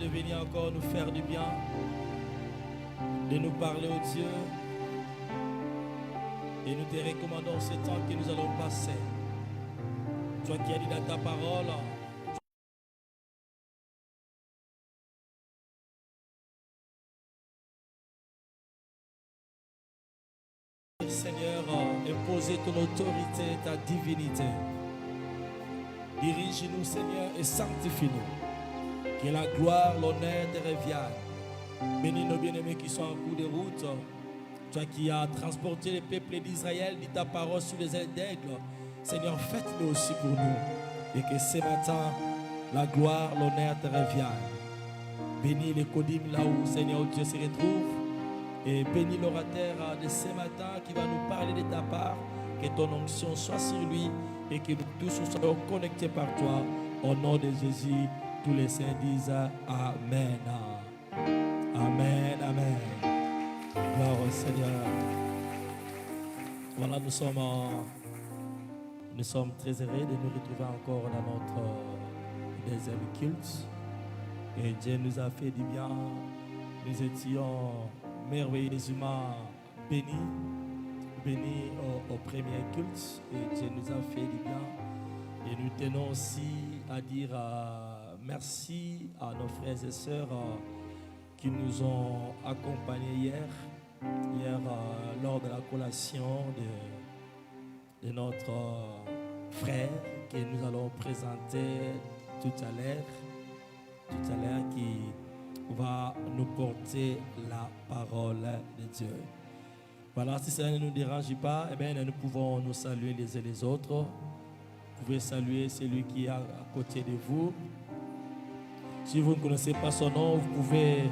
de venir encore nous faire du bien, de nous parler au Dieu. Et nous te recommandons ce temps que nous allons passer. Toi qui as dit dans ta parole, Seigneur, imposer ton autorité, ta divinité. Dirige-nous, Seigneur, et sanctifie-nous. Que la gloire, l'honneur te reviennent. Bénis nos bien-aimés qui sont en cours de route. Toi qui as transporté le peuple d'Israël, dit ta parole sur les ailes d'aigle. Seigneur, faites-le aussi pour nous. Et que ce matin, la gloire, l'honneur te reviennent. Bénis les codymes là où, Seigneur Dieu, se retrouve. Et bénis l'orateur de ce matin qui va nous parler de ta part. Que ton onction soit sur lui et que nous tous soyons connectés par toi. Au nom de Jésus, tous les saints disent Amen. Amen, Amen. Gloire au Seigneur. Voilà, nous sommes très heureux de nous retrouver encore dans notre deuxième culte. Et Dieu nous a fait du bien. Nous étions merveilleusement bénis au premier culte. Et Dieu nous a fait du bien. Et nous tenons aussi à dire merci à nos frères et sœurs qui nous ont accompagnés hier lors de la collation de notre frère que nous allons présenter tout à l'heure qui va nous porter la parole de Dieu. Voilà, si ça ne nous dérange pas, eh bien, nous pouvons nous saluer les uns les autres. Vous pouvez saluer celui qui est à côté de vous. Si vous ne connaissez pas son nom, vous pouvez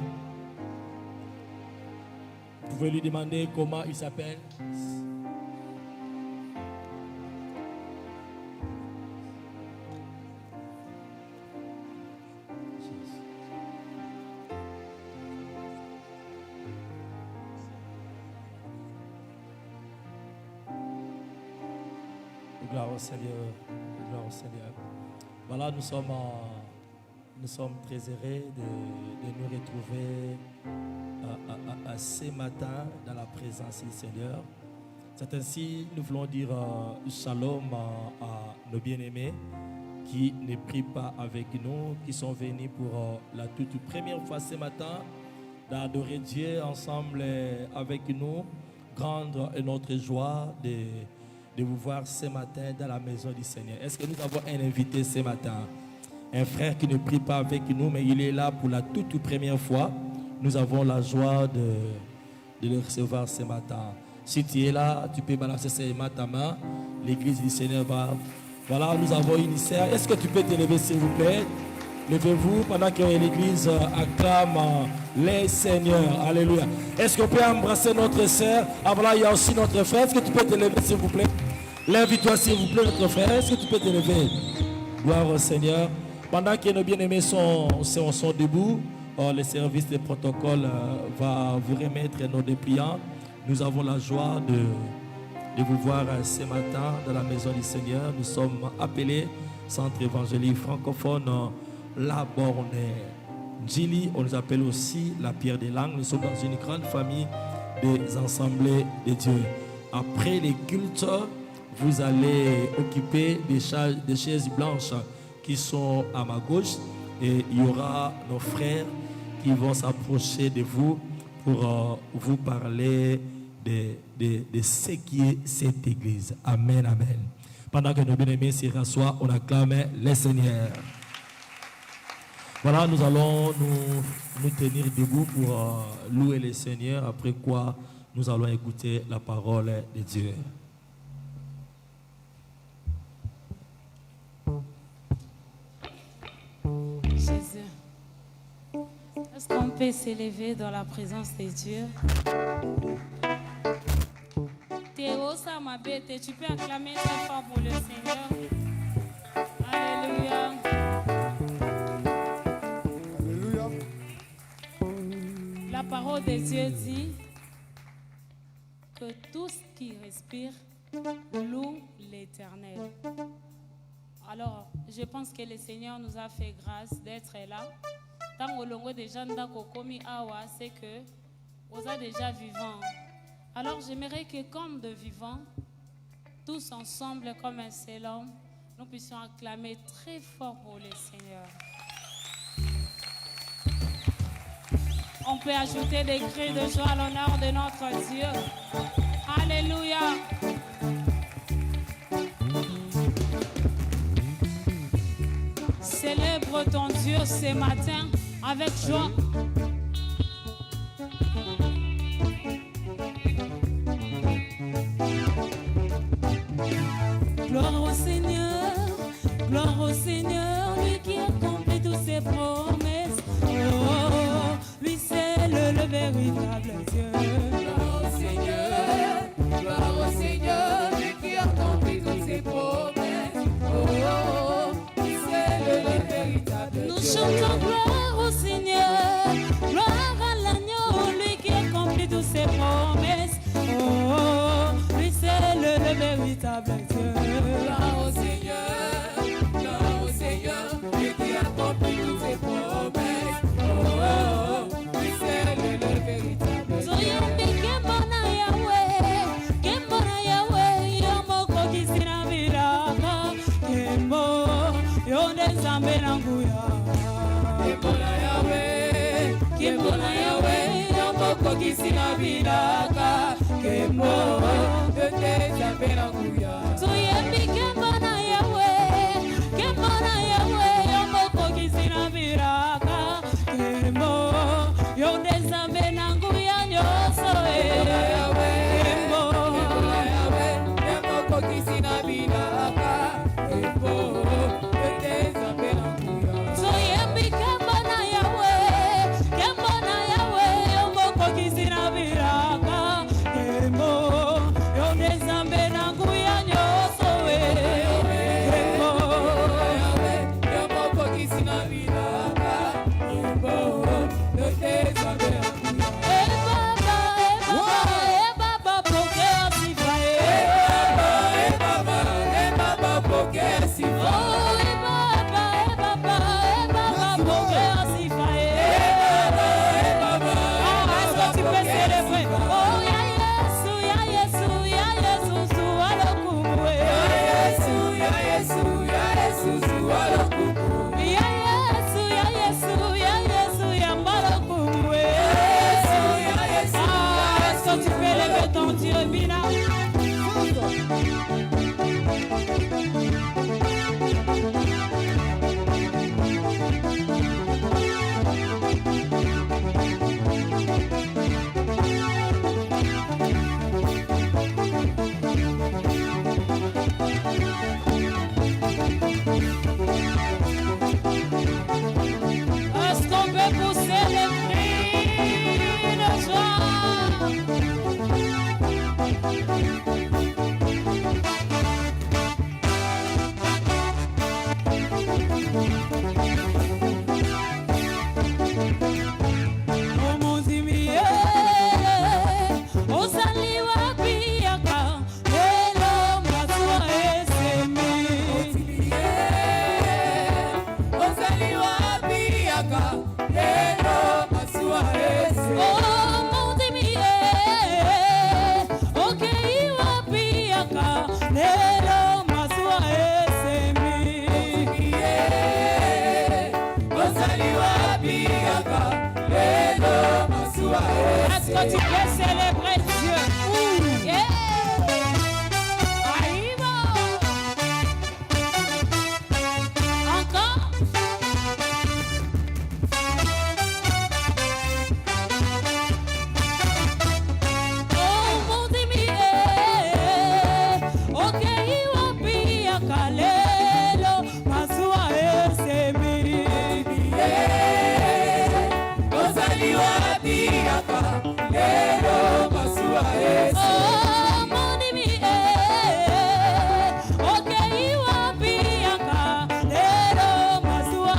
lui demander comment il s'appelle. Gloire au Seigneur. Gloire au Seigneur. Voilà, nous sommes très heureux de nous retrouver ce matin dans la présence du Seigneur. C'est ainsi, nous voulons dire shalom à nos bien-aimés qui ne prient pas avec nous, qui sont venus pour la toute première fois ce matin d'adorer Dieu ensemble avec nous. Grande est notre joie de vous voir ce matin dans la maison du Seigneur. Est-ce que nous avons un invité ce matin? Un frère qui ne prie pas avec nous, mais il est là pour la toute première fois. Nous avons la joie de le recevoir ce matin. Si tu es là, tu peux balancer ta main. L'église du Seigneur va... Voilà, nous avons une sœur. Est-ce que tu peux te lever, s'il vous plaît? Levez-vous pendant que l'église acclame les seigneurs. Alléluia. Est-ce qu'on peut embrasser notre sœur? Ah voilà, il y a aussi notre frère. Est-ce que tu peux te lever, s'il vous plaît? Lève-toi, s'il vous plaît, notre frère. Est-ce que tu peux te lever? Gloire au Seigneur. Pendant que nos bien-aimés sont debout, le service de protocole va vous remettre nos dépliants. Nous avons la joie de vous voir ce matin dans la maison du Seigneur. Nous sommes appelés Centre évangélique francophone La Borne. Gili, on nous appelle aussi la pierre des langues. Nous sommes dans une grande famille des assemblées de Dieu. Après les cultes, vous allez occuper des chaises blanches qui sont à ma gauche. Et il y aura nos frères qui vont s'approcher de vous pour vous parler de ce qui est cette église. Amen, amen. Pendant que nos bien-aimés s'y rassoient, on acclame le Seigneur. Voilà, nous allons nous tenir debout pour louer le Seigneur, après quoi nous allons écouter la parole de Dieu. Jésus, est-ce qu'on peut s'élever dans la présence de Dieu? Théo, ça m'a bête, tu peux acclamer très fort pour le Seigneur. Alléluia. Alléluia. La parole de Dieu dit que tout ce qui respire loue l'Éternel. Alors, je pense que le Seigneur nous a fait grâce d'être là Tant que déjà komi awa, c'est que vous êtes déjà vivant. Alors j'aimerais que comme de vivants, tous ensemble comme un seul homme, nous puissions acclamer très fort pour le Seigneur. On peut ajouter des cris de joie à l'honneur de notre Dieu. Alléluia. Célèbre ton Dieu ce matin avec joie. Gloire au Seigneur, lui qui accomplit toutes ses promesses. Oh, lui c'est le véritable Dieu. Gloire au Seigneur, lui qui accomplit toutes ses promesses. Oh, lui c'est le véritable Dieu. Nous chantons gloire au Seigneur, gloire à l'agneau, lui qui accomplit toutes ses promesses. Oh, lui c'est le véritable Dieu. Gloire au Seigneur, lui qui accomplit toutes ses promesses. Oh, lui c'est le véritable Dieu. Soyambi kembona Yahweh, yomoko kisina viraka, kembo yonde zambe nanguya. Kembona Yahweh, yomoko kisina viraka, kembo yonde zambe nanguya. Soyambi kembona Yahweh, yomoko kisina viraka, kembo yonde zambe nanguya nyoso. Est-ce que tu peux célébrer Dieu? Yeah. Encore. Oh mon Dieu, ok, iwapia kalelo masua esemi. Oh mon Dieu, ok, iwapia kalelo masua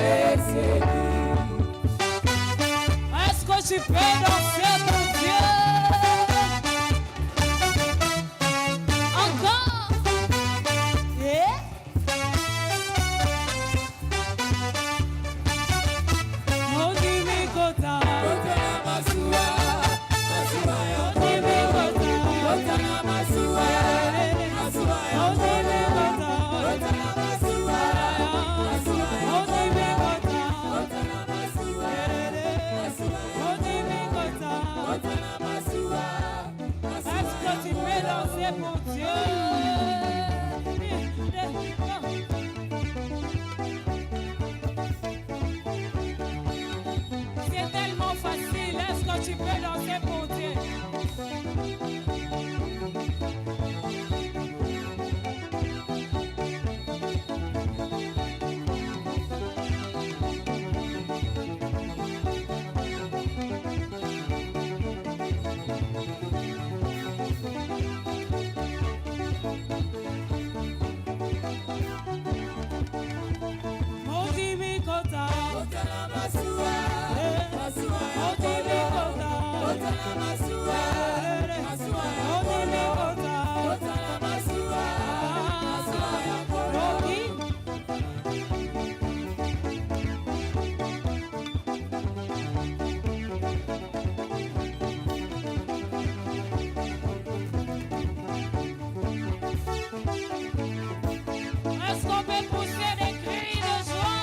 esemi. Est-ce que tu peux danser pour Dieu? danser pour Dieu. C'est tellement facile, est-ce que tu peux danser pour Dieu? Est-ce qu'on peut pousser des cris de joie?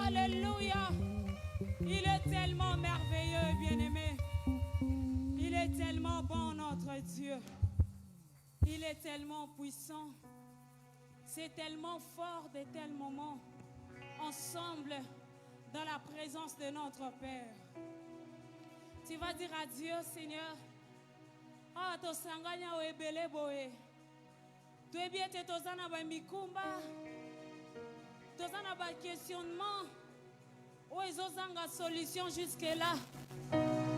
Alléluia. Il est tellement merveilleux, bien-aimé. Il est tellement bon, notre Dieu. Il est tellement puissant. C'est tellement fort de tels moments ensemble dans la présence de notre Père. Tu vas dire à Dieu, Seigneur, ah, to sanganya o ebele boe. Tu es bien te tozana ba mikumba. Tozana ba questionnement. O ezozanga solution jusque là.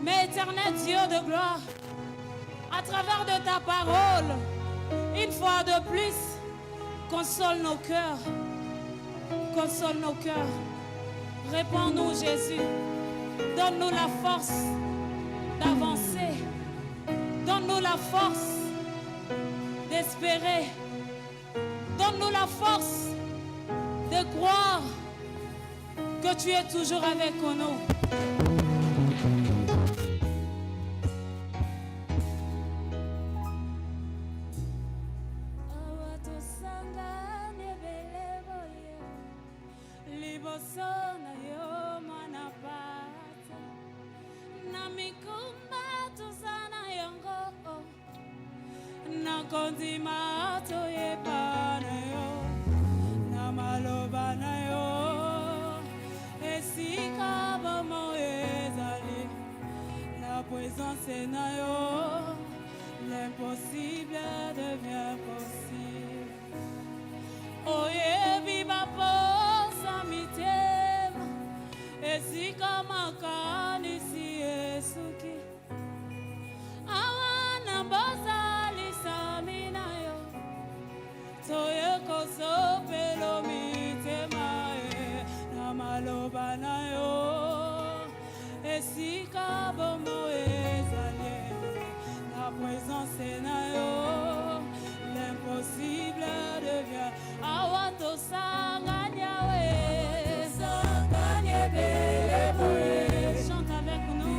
Mais éternel Dieu de gloire, à travers de ta parole, une fois de plus, console nos cœurs. Console nos cœurs. Réponds-nous, Jésus. Donne-nous la force d'avancer. Donne-nous la force d'espérer. Donne-nous la force de croire que tu es toujours avec nous. L'impossible devient possible. Oh yeah, viva posa mitema. Esi kama kanisi Yesuki. Awana bosa lisamina yo. Toye koso pelo mitema na maloba na yo. Esi kama moezali. La présence est là, l'impossible devient. Awato sanganyawe, chante avec nous.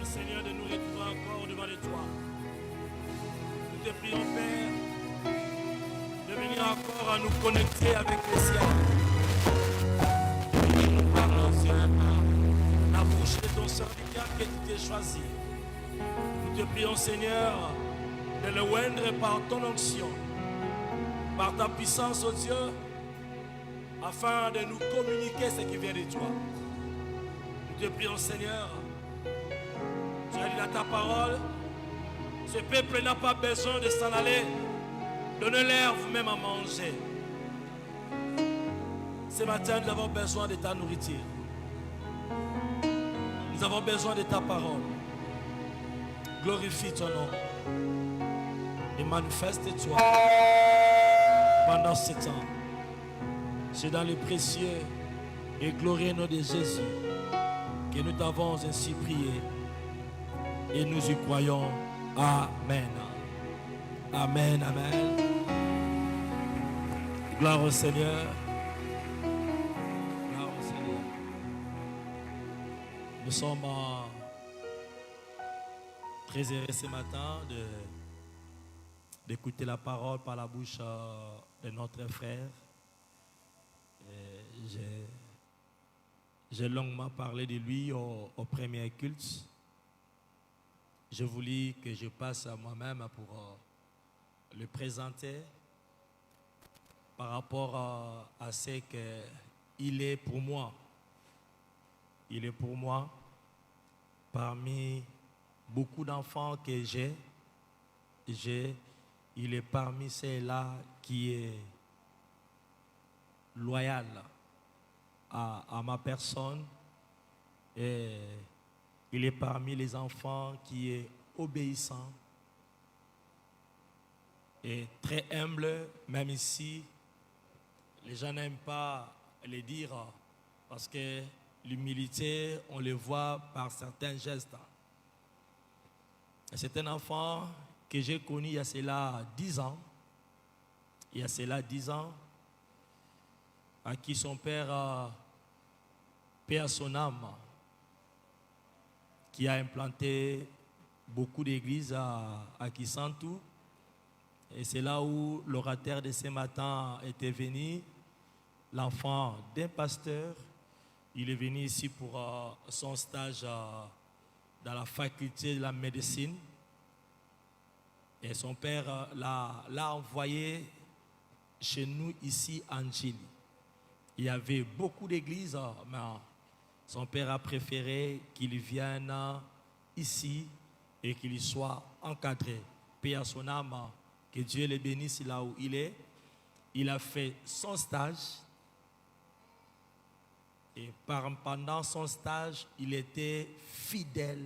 Seigneur, de nous retrouver encore devant toi. Nous te prions, Père, de venir encore à nous connecter avec le ciel. Et nous parlons, Seigneur, la bouche de ton serviteur que tu t'es choisi. Nous te prions, Seigneur, de le oindre par ton onction, par ta puissance, oh Dieu, afin de nous communiquer ce qui vient de toi. Nous te prions, Seigneur. Tu as dit dans ta parole, ce peuple n'a pas besoin de s'en aller. Donnez-leur vous-même à manger. Ce matin, nous avons besoin de ta nourriture. Nous avons besoin de ta parole. Glorifie ton nom. Et manifeste-toi pendant ce temps. C'est dans le précieux et glorieux nom de Jésus que nous t'avons ainsi prié. Et nous y croyons. Amen. Amen, amen. Gloire au Seigneur. Nous sommes très heureux ce matin d'écouter la parole par la bouche de notre frère. J'ai longuement parlé de lui au premier culte. Je voulais que je passe à moi-même pour le présenter par rapport à ce qu'il est pour moi. Il est pour moi, parmi beaucoup d'enfants que j'ai, il est parmi ceux-là qui est loyal à ma personne. Et il est parmi les enfants qui est obéissant et très humble, même ici. Les gens n'aiment pas le dire parce que l'humilité, on le voit par certains gestes. C'est un enfant que j'ai connu il y a cela 10 ans. Il y a cela 10 ans, à qui son père, paix à son âme, qui a implanté beaucoup d'églises à Kisantu. Et c'est là où l'orateur de ce matin était venu, l'enfant d'un pasteur. Il est venu ici pour son stage dans la faculté de la médecine. Et son père l'a envoyé chez nous ici en Chili. Il y avait beaucoup d'églises, mais son père a préféré qu'il vienne ici et qu'il soit encadré. Paix à son âme, que Dieu le bénisse là où il est. Il a fait son stage. Et pendant son stage, il était fidèle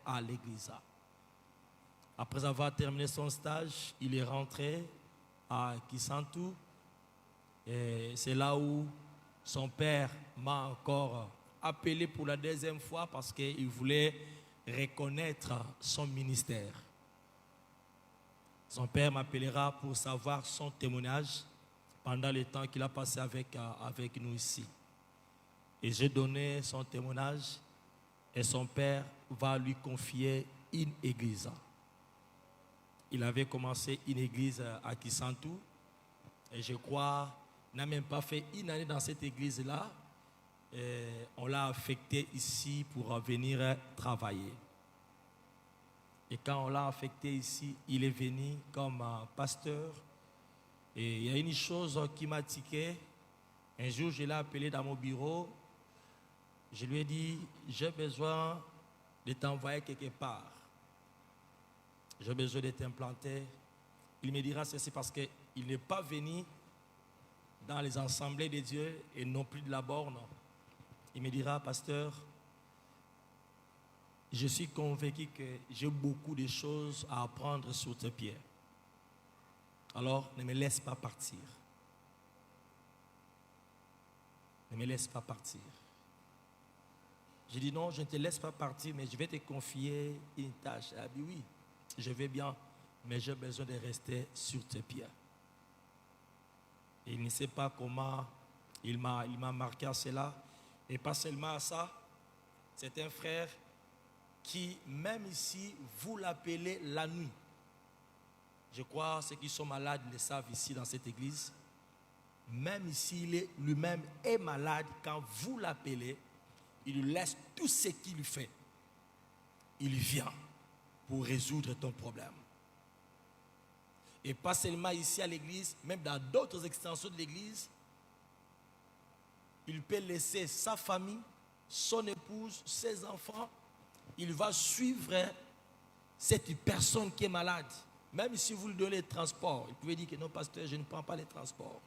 à l'église. Après avoir terminé son stage, il est rentré à Kisantu. Et c'est là où son père m'a encore appelé pour la deuxième fois parce qu'il voulait reconnaître son ministère. Son père m'appellera pour savoir son témoignage pendant le temps qu'il a passé avec nous ici. Et j'ai donné son témoignage et son père va lui confier une église. Il avait commencé une église à Kisantu et je crois n'a même pas fait une année dans cette église-là. On l'a affecté ici pour venir travailler. Et quand on l'a affecté ici, il est venu comme pasteur. Et il y a une chose qui m'a tiqué. Un jour, je l'ai appelé dans mon bureau. Je lui ai dit, j'ai besoin de t'envoyer quelque part. J'ai besoin de t'implanter. Il me dira ceci parce qu'il n'est pas venu dans les assemblées de Dieu et non plus de la borne. Il me dira, pasteur, je suis convaincu que j'ai beaucoup de choses à apprendre sur tes pieds. Alors, ne me laisse pas partir. Ne me laisse pas partir. J'ai dit non, je ne te laisse pas partir, mais je vais te confier une tâche. Il a dit oui, je vais bien, mais j'ai besoin de rester sur tes pieds. Et il ne sait pas comment il m'a marqué à cela. Et pas seulement à ça, c'est un frère qui, même ici, vous l'appelez la nuit. Je crois ceux qui sont malades le savent ici dans cette église. Même ici, lui-même est malade, quand vous l'appelez, il lui laisse tout ce qu'il fait. Il vient pour résoudre ton problème. Et pas seulement ici à l'église, même dans d'autres extensions de l'église, il peut laisser sa famille, son épouse, ses enfants. Il va suivre cette personne qui est malade. Même si vous lui donnez le transport, il pouvait dire que non, pasteur, je ne prends pas les transports.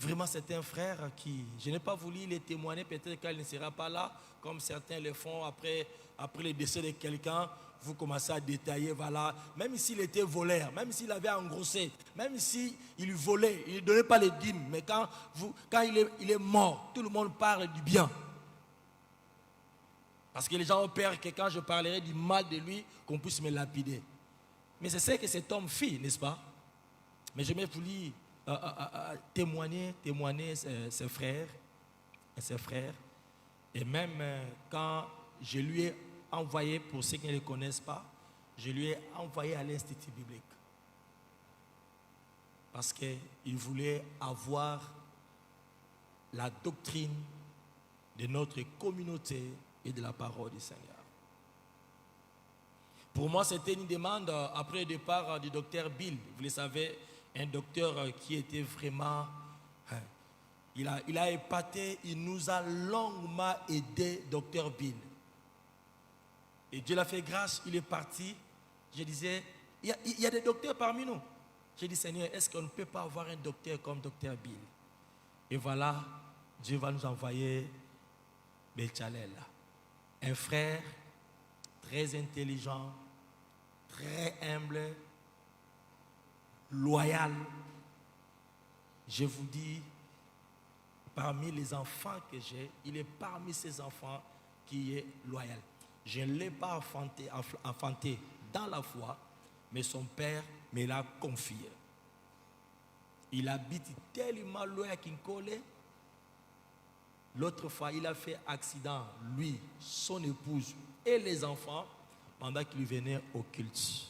Vraiment, c'est un frère qui, je n'ai pas voulu les témoigner, peut-être qu'il ne sera pas là, comme certains le font après le décès de quelqu'un. Vous commencez à détailler, voilà. Même s'il était voleur, même s'il avait engrossé, même s'il volait, il ne donnait pas les dîmes, mais quand il est mort, tout le monde parle du bien. Parce que les gens ont peur que quand je parlerai du mal de lui, qu'on puisse me lapider. Mais c'est ce que cet homme fit, n'est-ce pas? Mais je m'ai voulu témoigner ses frères et ses frères. Et même quand je lui ai envoyé, pour ceux qui ne le connaissent pas, je lui ai envoyé à l'Institut biblique. Parce qu'il voulait avoir la doctrine de notre communauté et de la parole du Seigneur. Pour moi, c'était une demande après le départ du docteur Bill. Vous le savez, un docteur qui était vraiment... Il a épaté, il nous a longuement aidé, docteur Bill. Et Dieu l'a fait grâce, il est parti. Je disais, il y a des docteurs parmi nous. J'ai dit, Seigneur, est-ce qu'on ne peut pas avoir un docteur comme docteur Bill? Et voilà, Dieu va nous envoyer Béchalel, un frère très intelligent, très humble, loyal. Je vous dis, parmi les enfants que j'ai, il est parmi ces enfants qui est loyal. Je ne l'ai pas enfanté dans la foi, mais son père me l'a confié. Il habite tellement loin à Kinkole. L'autre fois, il a fait accident, lui, son épouse et les enfants, pendant qu'il venait au culte.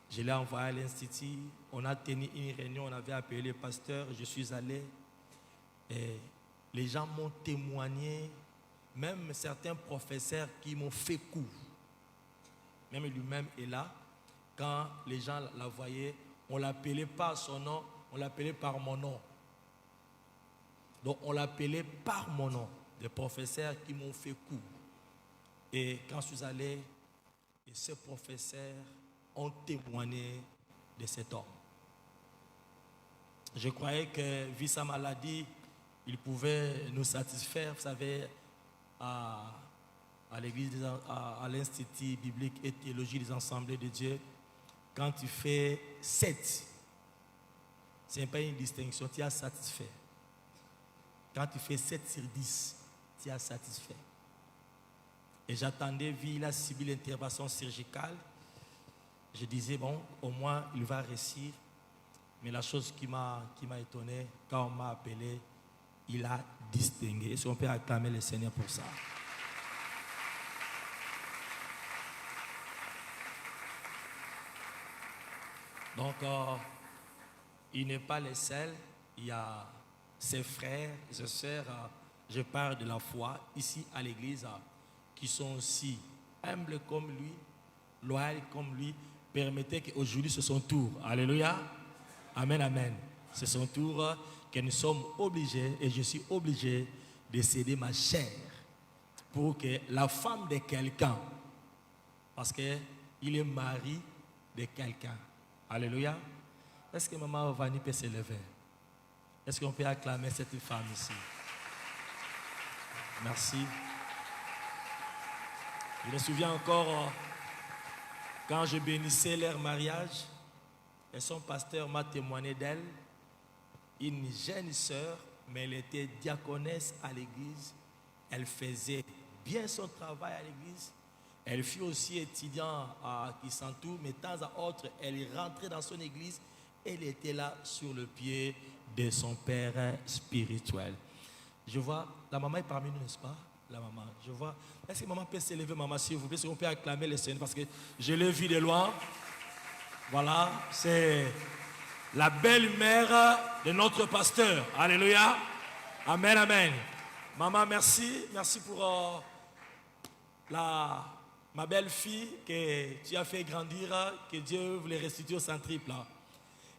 Je l'ai envoyé à l'Institut. On a tenu une réunion, on avait appelé le pasteur, je suis allé. Et les gens m'ont témoigné, même certains professeurs qui m'ont fait coup. Même lui-même est là. Quand les gens la voyaient, on ne l'appelait pas son nom, on l'appelait par mon nom. Donc on l'appelait par mon nom, des professeurs qui m'ont fait coup. Et quand je suis allé, et ces professeurs ont témoigné de cet homme. Je croyais que, vu sa maladie, il pouvait nous satisfaire. Vous savez, à l'église, à l'Institut biblique et théologie des Assemblées de Dieu, quand tu fais 7, ce n'est pas une distinction, tu as satisfait. Quand tu fais 7 sur 10, tu as satisfait. Et j'attendais, vu il a subi l'intervention chirurgicale, je disais, bon, au moins il va réussir. Mais la chose qui m'a étonné, quand on m'a appelé, il a distingué. Est-ce qu'on peut acclamer le Seigneur pour ça? Donc, il n'est pas le seul. Il y a ses frères et ses sœurs, je parle de la foi, ici à l'église, qui sont aussi humbles comme lui, loyaux comme lui. Permettez qu'aujourd'hui, c'est son tour. Alléluia. Amen, amen. C'est son tour que nous sommes obligés, et je suis obligé de céder ma chair pour que la femme de quelqu'un, parce qu'il est mari de quelqu'un. Alléluia. Est-ce que maman Vani peut se lever? Est-ce qu'on peut acclamer cette femme ici? Merci. Je me souviens encore quand je bénissais leur mariage, et son pasteur m'a témoigné d'elle, une jeune sœur, mais elle était diaconesse à l'église. Elle faisait bien son travail à l'église. Elle fut aussi étudiante à Kisantou, mais de temps à autre, elle rentrait dans son église. Elle était là sur le pied de son père spirituel. Je vois, la maman est parmi nous, n'est-ce pas? La maman, je vois. Est-ce que maman peut s'élever, maman, s'il vous plaît? Est-ce qu'on peut acclamer le Seigneur? Parce que je l'ai vu de loin. Voilà, c'est la belle-mère de notre pasteur. Alléluia. Amen, amen. Maman, merci. Merci pour ma belle-fille que tu as fait grandir, que Dieu voulait restituer au centriple.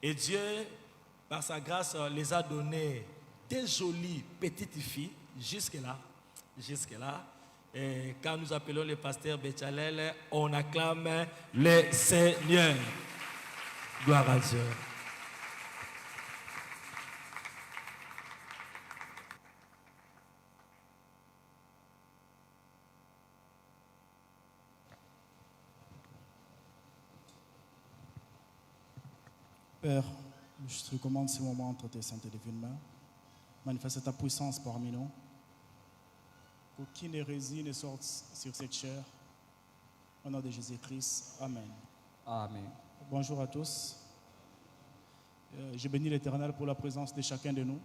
Et Dieu, par sa grâce, les a donné des jolies petites filles, jusque-là. Jusque-là. Et quand nous appelons le pasteur Béchalel, on acclame le Seigneur. Gloire à Dieu. Père, je te recommande ce moment entre tes saintes et divines mains. Manifeste ta puissance parmi nous. Qu'aucune hérésie ne sorte sur cette chair. Au nom de Jésus-Christ. Amen. Amen. Bonjour à tous. Je bénis l'Éternel pour la présence de chacun de nous.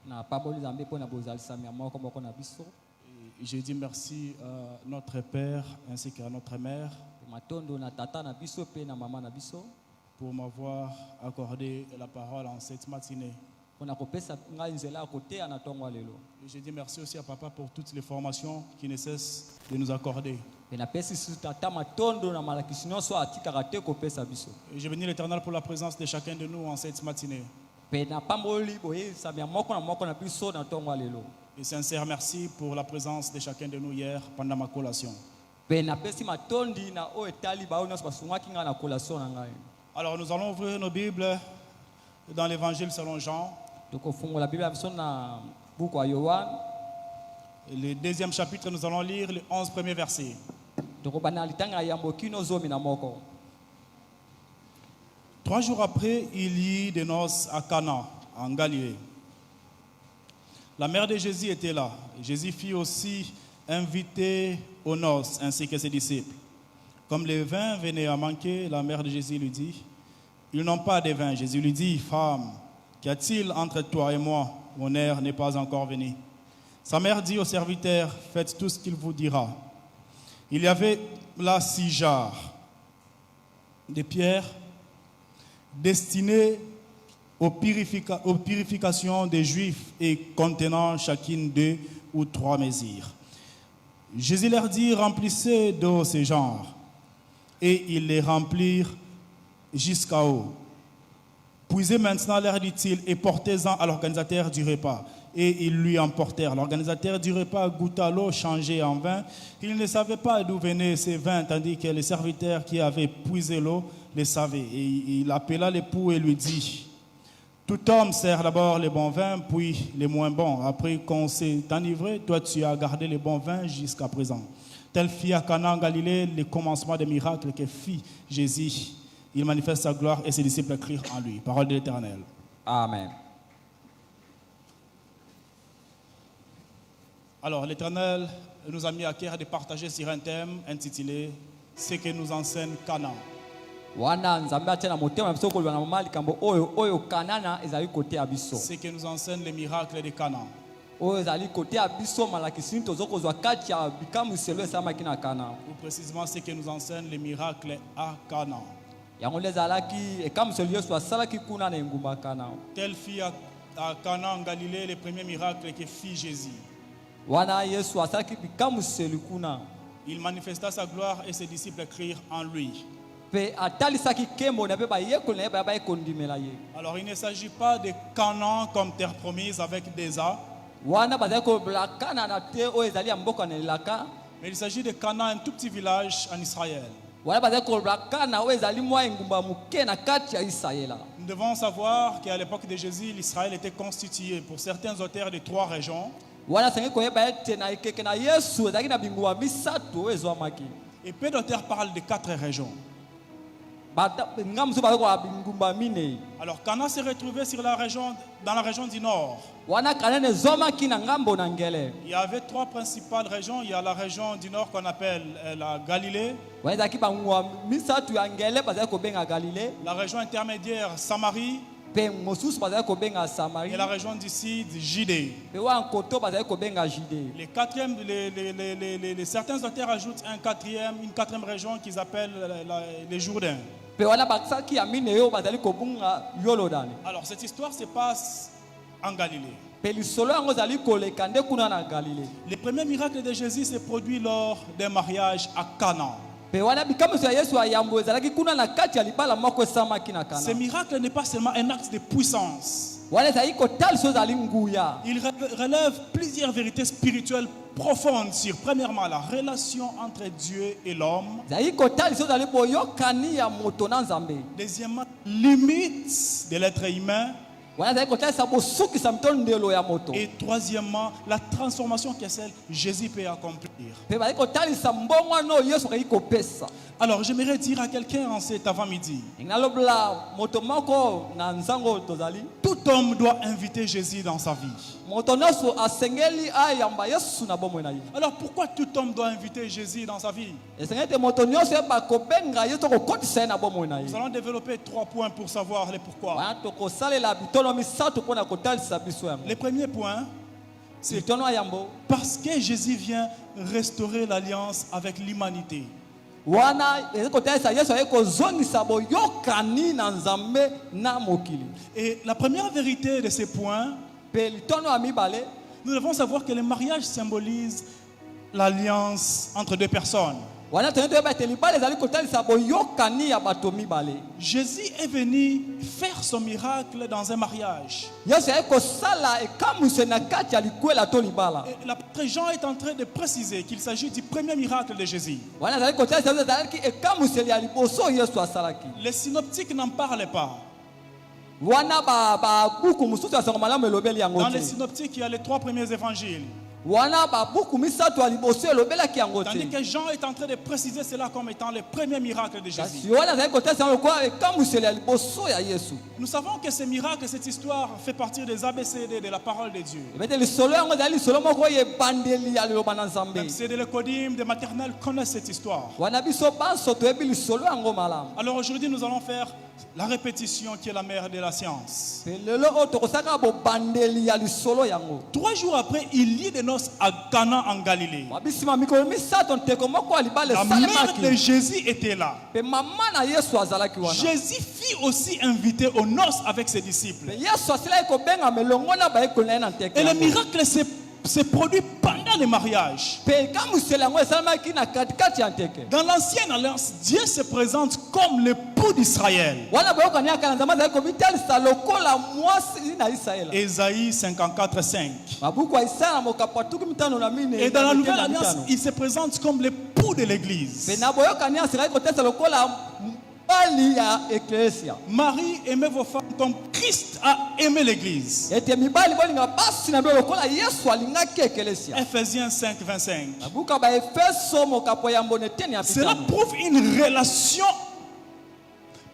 na paboli nzambe mpo na bozalisami ya moko moko na biso. Et je dis merci à notre Père ainsi qu'à notre Mère Matondo na tata na biso pe na mama na biso pour m'avoir accordé la parole en cette matinée. mpona kopesa ngai nzela ya koteya na ntongo ya lelo. Et je dis merci aussi à Papa pour toutes les formations qu'il ne cesse de nous accorder. Pe napesi su tata matondo na malakisi nyonso atikaka te kopesa biso. Et je bénis l'Éternel pour la présence de chacun de nous en cette matinée. Pe napamboli boyebisami ya moko na biso na ntongo ya lelo. Et sincère merci pour la présence de chacun de nous hier pendant ma collation. Pe napesi matondi na oyo etali baoyo nyonso basungaki ngai na kolation na ngai. Alors nous allons ouvrir nos Bibles dans l'Évangile selon Jean, tokofungola biblia ya biso na buku ya Yohane. le 2e chapitre. Nous allons lire les 11 premiers versets. Tokobana litanga ya yambo kino zomi na moko. 3 jours après, il y eut des noces à Cana, en Galilée. La mère de Jésus était là. Jésus fut aussi invité aux noces, ainsi que ses disciples. Comme le vin venait à manquer, la mère de Jésus lui dit, « Ils n'ont pas de vin. » Jésus lui dit, « Femme, qu'y a-t-il entre toi et moi? Mon heure n'est pas encore venue. » Sa mère dit au serviteur, « Faites tout ce qu'il vous dira. » Il y avait là 6 jarres de pierre destinées aux purifications des Juifs et contenant chacune 2 ou 3 mesures. Jésus leur dit, remplissez d'eau ces genres. Et ils les remplirent jusqu'à haut. Puisez maintenant, leur dit-il, et portez-en à l'organisateur du repas. Et ils lui emportèrent. L'organisateur du repas goûta l'eau changée en vin. Il ne savait pas d'où venaient ces vins, tandis que les serviteurs qui avaient puisé l'eau le savaient. Et il appela l'époux et lui dit, tout homme sert d'abord les bons vins, puis les moins bons. Après qu'on s'est enivré, toi tu as gardé les bons vins jusqu'à présent. Tel fit à Cana en Galilée le commencement des miracles que fit Jésus. Il manifeste sa gloire et ses disciples crient en lui. Parole de l'Éternel. Amen. Alors l'Éternel nous a mis à cœur de partager sur un thème intitulé « Ce que nous enseigne Cana ». Wana nzambe atia na motema na biso koloba na mama likambo oyo kanana ezali kote ya biso. Ce que nous enseigne les miracles de Cana. Oyo ezali kote ya biso malakisi nini tozokozwa kati ya bikamwiselo esalamaki na Kana. Ou précisément ce que nous enseigne les miracles à Cana. Yango nde ezalaki ekamwiselo yesu asalaki kuna na engumba Kana. Tel fit à Cana en Galilée le premier miracle que fit Jésus. Wana yesu asalaki bikamwiselo kuna. Il manifesta sa gloire et ses disciples crient en lui. Pe atalisaki kembo na pe bayekoli na ye baya bayekondimela ye. Alors il ne s'agit pas de Canaan comme terre promise avec des A. Wana bazali kolobola Kana na te oyo ezali ya mboka na elaka. Mais il s'agit de Canaan, un tout petit village en Israël. Wana bazali kolobola Kana oyo ezali mwa engumba moke na kati ya Israela. Nous devons savoir qu'à l'époque de Jésus, l'Israël était constitué pour certains auteurs de 3 régions. Wana sangi koyeba ete na ekeke na yesu ezalaki na bingumba misato oyo ezwamaki. Et peu d'auteurs parlent de 4 régions. Alors Cana s'est retrouvé dans la région du nord. Il y avait 3 principales régions. Il y a la région du nord qu'on appelle la Galilée. La région intermédiaire Samarie. Et la région du sud Judée. Certains auteurs ajoutent une quatrième région qu'ils appellent les Jourdains. Alors cette histoire se passe en Galilée. Le premier miracle de Jésus s'est produit lors d'un mariage à Cana. Ce miracle n'est pas seulement un acte de puissance. Il relève plusieurs vérités spirituelles profondes sur, premièrement, la relation entre Dieu et l'homme. Deuxièmement, limite de l'être humain. Et troisièmement, la transformation que celle Jésus peut accomplir. Alors j'aimerais dire à quelqu'un en cet avant-midi, tout homme doit inviter Jésus dans sa vie. moto nyonso asengeli ayamba Yesu na bomoi na ye. Alors pourquoi tout homme doit inviter Jésus dans sa vie? Esengeli te moto nyonso yeba kobenga Yesu kokotisa ye na bomoi na ye. Nous allons développer 3 points pour savoir les pourquoi. Wana tokosalela bitolo misato mpona kotalisa biso yango. Le premier point, c'est Bitono ayambo parce que Jésus vient restaurer l'alliance avec l'humanité. wana kotalisa Yesu aye kozongisa boyokani na Nzambe na mokili. Et la première vérité de ces points, Pe litono ya mibale nous devons savoir que le mariage symbolise l'alliance entre deux personnes. wana tene toyeba ete libala ezali kotalisa boyokani ya bato mibale. Jésus est venu faire son miracle dans un mariage. Yesu aye kosala ekamwise na kati ya likwela to libala. Et l'apôtre Jean est en train de préciser qu'il s'agit du premier miracle de Jésus. Wana ezali kotalisa Yesu ezalaki ekamwiseli ya liboso Yesu asalaki. Les synoptiques n'en parlent pas. Wana babuku mosusu ya sango malamu elobeli yango Dans les te. synoptiques, il y a les 3 premiers évangiles. Wana babuku misato ya liboso elobelaki yango Tandis te. que Jean est en train de préciser cela comme étant le premier miracle de Jésus. Kasi wana ezali kotalisa yango lokola ekamwiseli ya liboso ya Yesu. Nous savons que ce miracle, cette histoire fait partie des ABCD de la parole de Dieu. Ebete lisolo yango ezali lisolo moko oyo ebandeli ya liloba na Nzambe. Même si de l'écodim, des maternelles connaissent cette histoire. Wana biso banso toyebi lisolo yango malamu. Alors aujourd'hui, nous allons faire la répétition qui est la mère de la science. Pe lelo oyo tokosaka bobandeli ya lisolo yango. 3 jours après, il y a des noces à Cana en Galilée. Mabisima mikolo misato nteko moko ya libala La mère de esalemaki. Jésus était là. Pe mama na Yesu azalaki wana. Jésus fut aussi invité aux noces avec ses disciples. Pe Yesu asilaki kobenga melongo na bayekoli na ye na nteko Et le yango. miracle s'est produit pendant le mariage. Pe ekamwiseli yango esalemaki na katikati ya nteke. Dans l'ancienne alliance, Dieu se présente comme l'époux d'Israël. Wana boyokani ya kala Nzambe azali komitalisa lokola mwasi na Israela. Ésaïe 54:5. Mabuku ya Isaya na mokapo tuku mitano na mine. Et dans la nouvelle na alliance, mitano. il se présente comme l'époux de l'église. Pe na boyokani ya sikali kotalisa lokola mobali ya eklesia. Marie, aimez vos femmes comme Christ a aimé l'église. Ete mibali bolinga basi na bino lokola Yesu alingaki eklesia. Ephésiens 5:25. Mabuku ba Efeso mokapo ya mboneteni ya Cela bitano. prouve une relation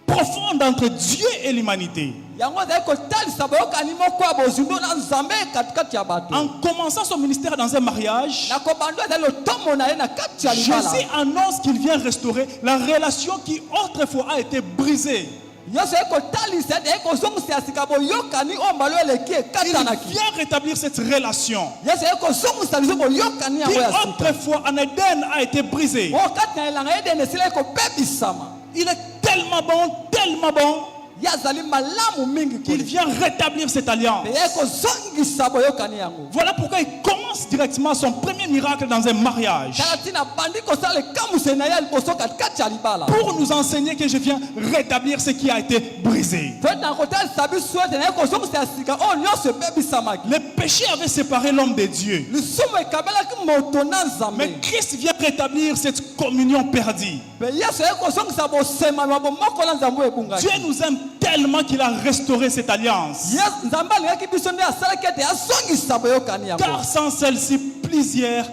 profonde entre Dieu et l'humanité. Yango ezali kotalisa boyokani moko ya bozindo na Nzambe katikati ya bato. En commençant son ministère dans un mariage, Na kobando ezali lotombo na ye na kati ya libala. Jésus annonce qu'il vient restaurer la relation qui autrefois a été brisée. Yesu ekotalisa ete ekozongisa sika boyokani oyo mbala oyo eleki Il ekatanaki. vient rétablir cette relation Yesu ekozongisa biso boyokani qui yango ya sika. autrefois en Éden a été brisée. Oyo kati na elanga Edeni esila ekobebisama. Il est tellement bon Ye azali malamu mingi qu'il kuli. vient rétablir cette alliance. Pe ye ekozongisa boyokani yango. Voilà pourquoi il commence directement son premier miracle dans un mariage. Tala tina bandi kosala ekamwiseli na ye ya liboso katikati ya libala. Pour nous enseigner que je viens rétablir ce qui a été brisé. Pe na kotalisa biso ete na ye kozongisa sika oyo nyonso ebebisamaki. Le péché avait séparé l'homme de Dieu. Lisumu ekabelaki moto na Mais Nzambe. Christ vient rétablir cette communion perdue. Pe Yesu ekozongisa bosemani bomoko na Nzambe oyo ebungaki. Dieu nous aime tellement qu'il a restauré cette alliance. Yesu Nzambe alingaki biso nde asalaki ete azongisa boyokani yango. Car sans celle-ci, plusieurs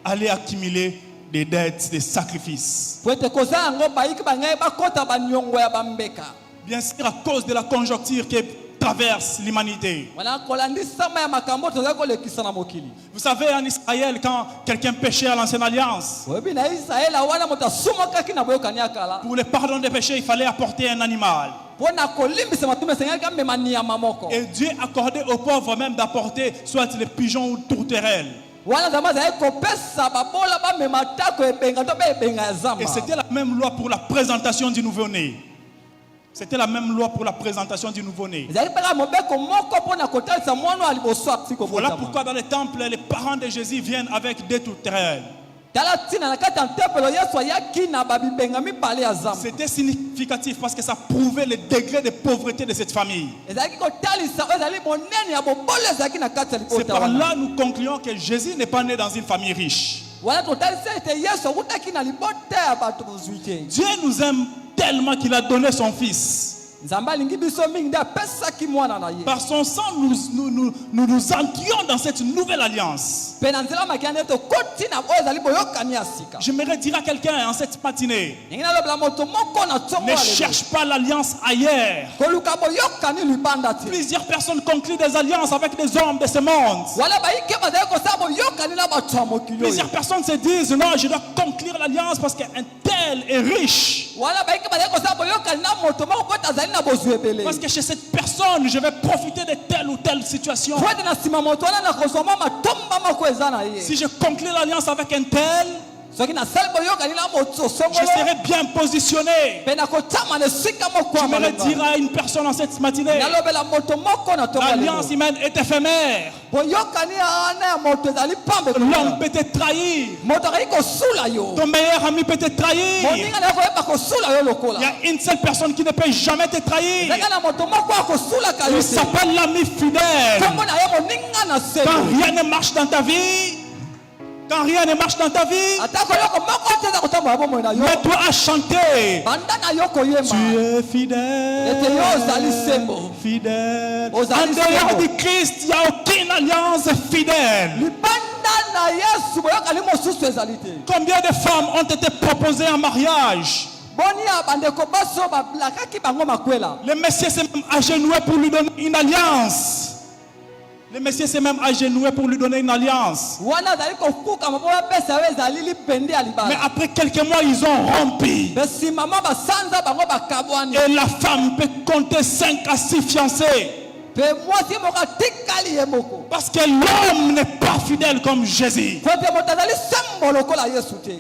allaient accumuler des dettes, des sacrifices. Po ete kozala yango bayiki bangai bakota baniongo ya bambeka. Bien sûr, à cause de la conjoncture qui traverse l'humanité. Wana kolandisama ya makambo tozali kolekisa na mokili. Vous savez, en Israël, quand quelqu'un péchait à l'ancienne alliance, Oyebi na Israela wana moto asomokaki na boyokani ya kala. pour le pardon des péchés, il fallait apporter un animal. Mpo na kolimbisa matumu esengaki amema nyama moko. Et Dieu accordait aux pauvres même d'apporter soit les pigeons ou tourterelles. Wana Nzambe azali kopesa babola bamema tako ebenga to bebenga ya zamba. Et c'était la même loi pour la présentation du nouveau-né. C'était la même loi pour la présentation du nouveau-né. Ezali mpaka mobeko moko mpo na kotalisa mwana wa liboso asili Voilà kobotama. pourquoi dans les temples, les parents de Jésus viennent avec des tourterelles. Tala tina na kati ya tempelo Yesu ayaki na babibenga mibale ya zamba. C'était significatif parce que ça prouvait le degré de pauvreté de cette famille. Ezalaki kotalisa oyo ezali monene ya bobolo ezalaki na kati ya C'est libota par wana. là nous concluons que Jésus n'est pas né dans une famille riche. Wana totalisa ete Yesu akutaki na libota ya bato bozwi te. Dieu nous aime tellement qu'il a donné son Fils. Par son sang, nous entrions dans cette nouvelle alliance. J'aimerais dire à quelqu'un en cette matinée, ne cherche pas l'alliance ailleurs. Plusieurs personnes concluent des alliances avec des hommes de ce monde. Plusieurs personnes se disent, non, je dois conclure l'alliance parce qu'un tel est riche. Parce que chez cette personne, je vais profiter de telle ou telle situation. Si je conclue l'alliance avec un tel, je serai bien positionné. J'aimerais dire à une personne en cette matinée, l'alliance humaine est éphémère. L'homme peut te trahir. Ton meilleur ami peut te trahir. Il y a une seule personne qui ne peut jamais te trahir. Il s'appelle l'ami fidèle. Quand rien ne marche dans ta vie, mets-toi à chanter. Tu es fidèle. Fidèle. En dehors du Christ, il n'y a aucune alliance fidèle. Combien de femmes ont été proposées en mariage? Le Messie s'est même agenouillé pour lui donner une alliance. Le Messie s'est même agenouillé pour lui donner une alliance. Mais après quelques mois, ils ont rompu. Et la femme peut compter 5 à 6 fiancés. Parce que l'homme n'est pas fidèle comme Jésus.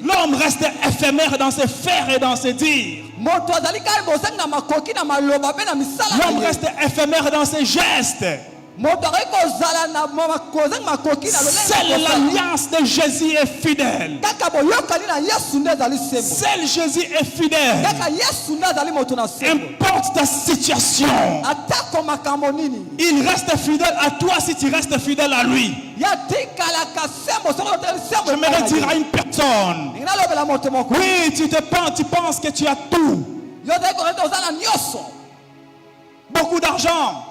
L'homme reste éphémère dans ses faire et dans ses dires. L'homme reste éphémère dans ses gestes. Seule l'alliance de Jésus est fidèle. Seul Jésus est fidèle. Importe ta situation, il reste fidèle à toi si tu restes fidèle à lui. J'aimerais dire à une personne, oui, tu penses que tu as tout. Beaucoup d'argent.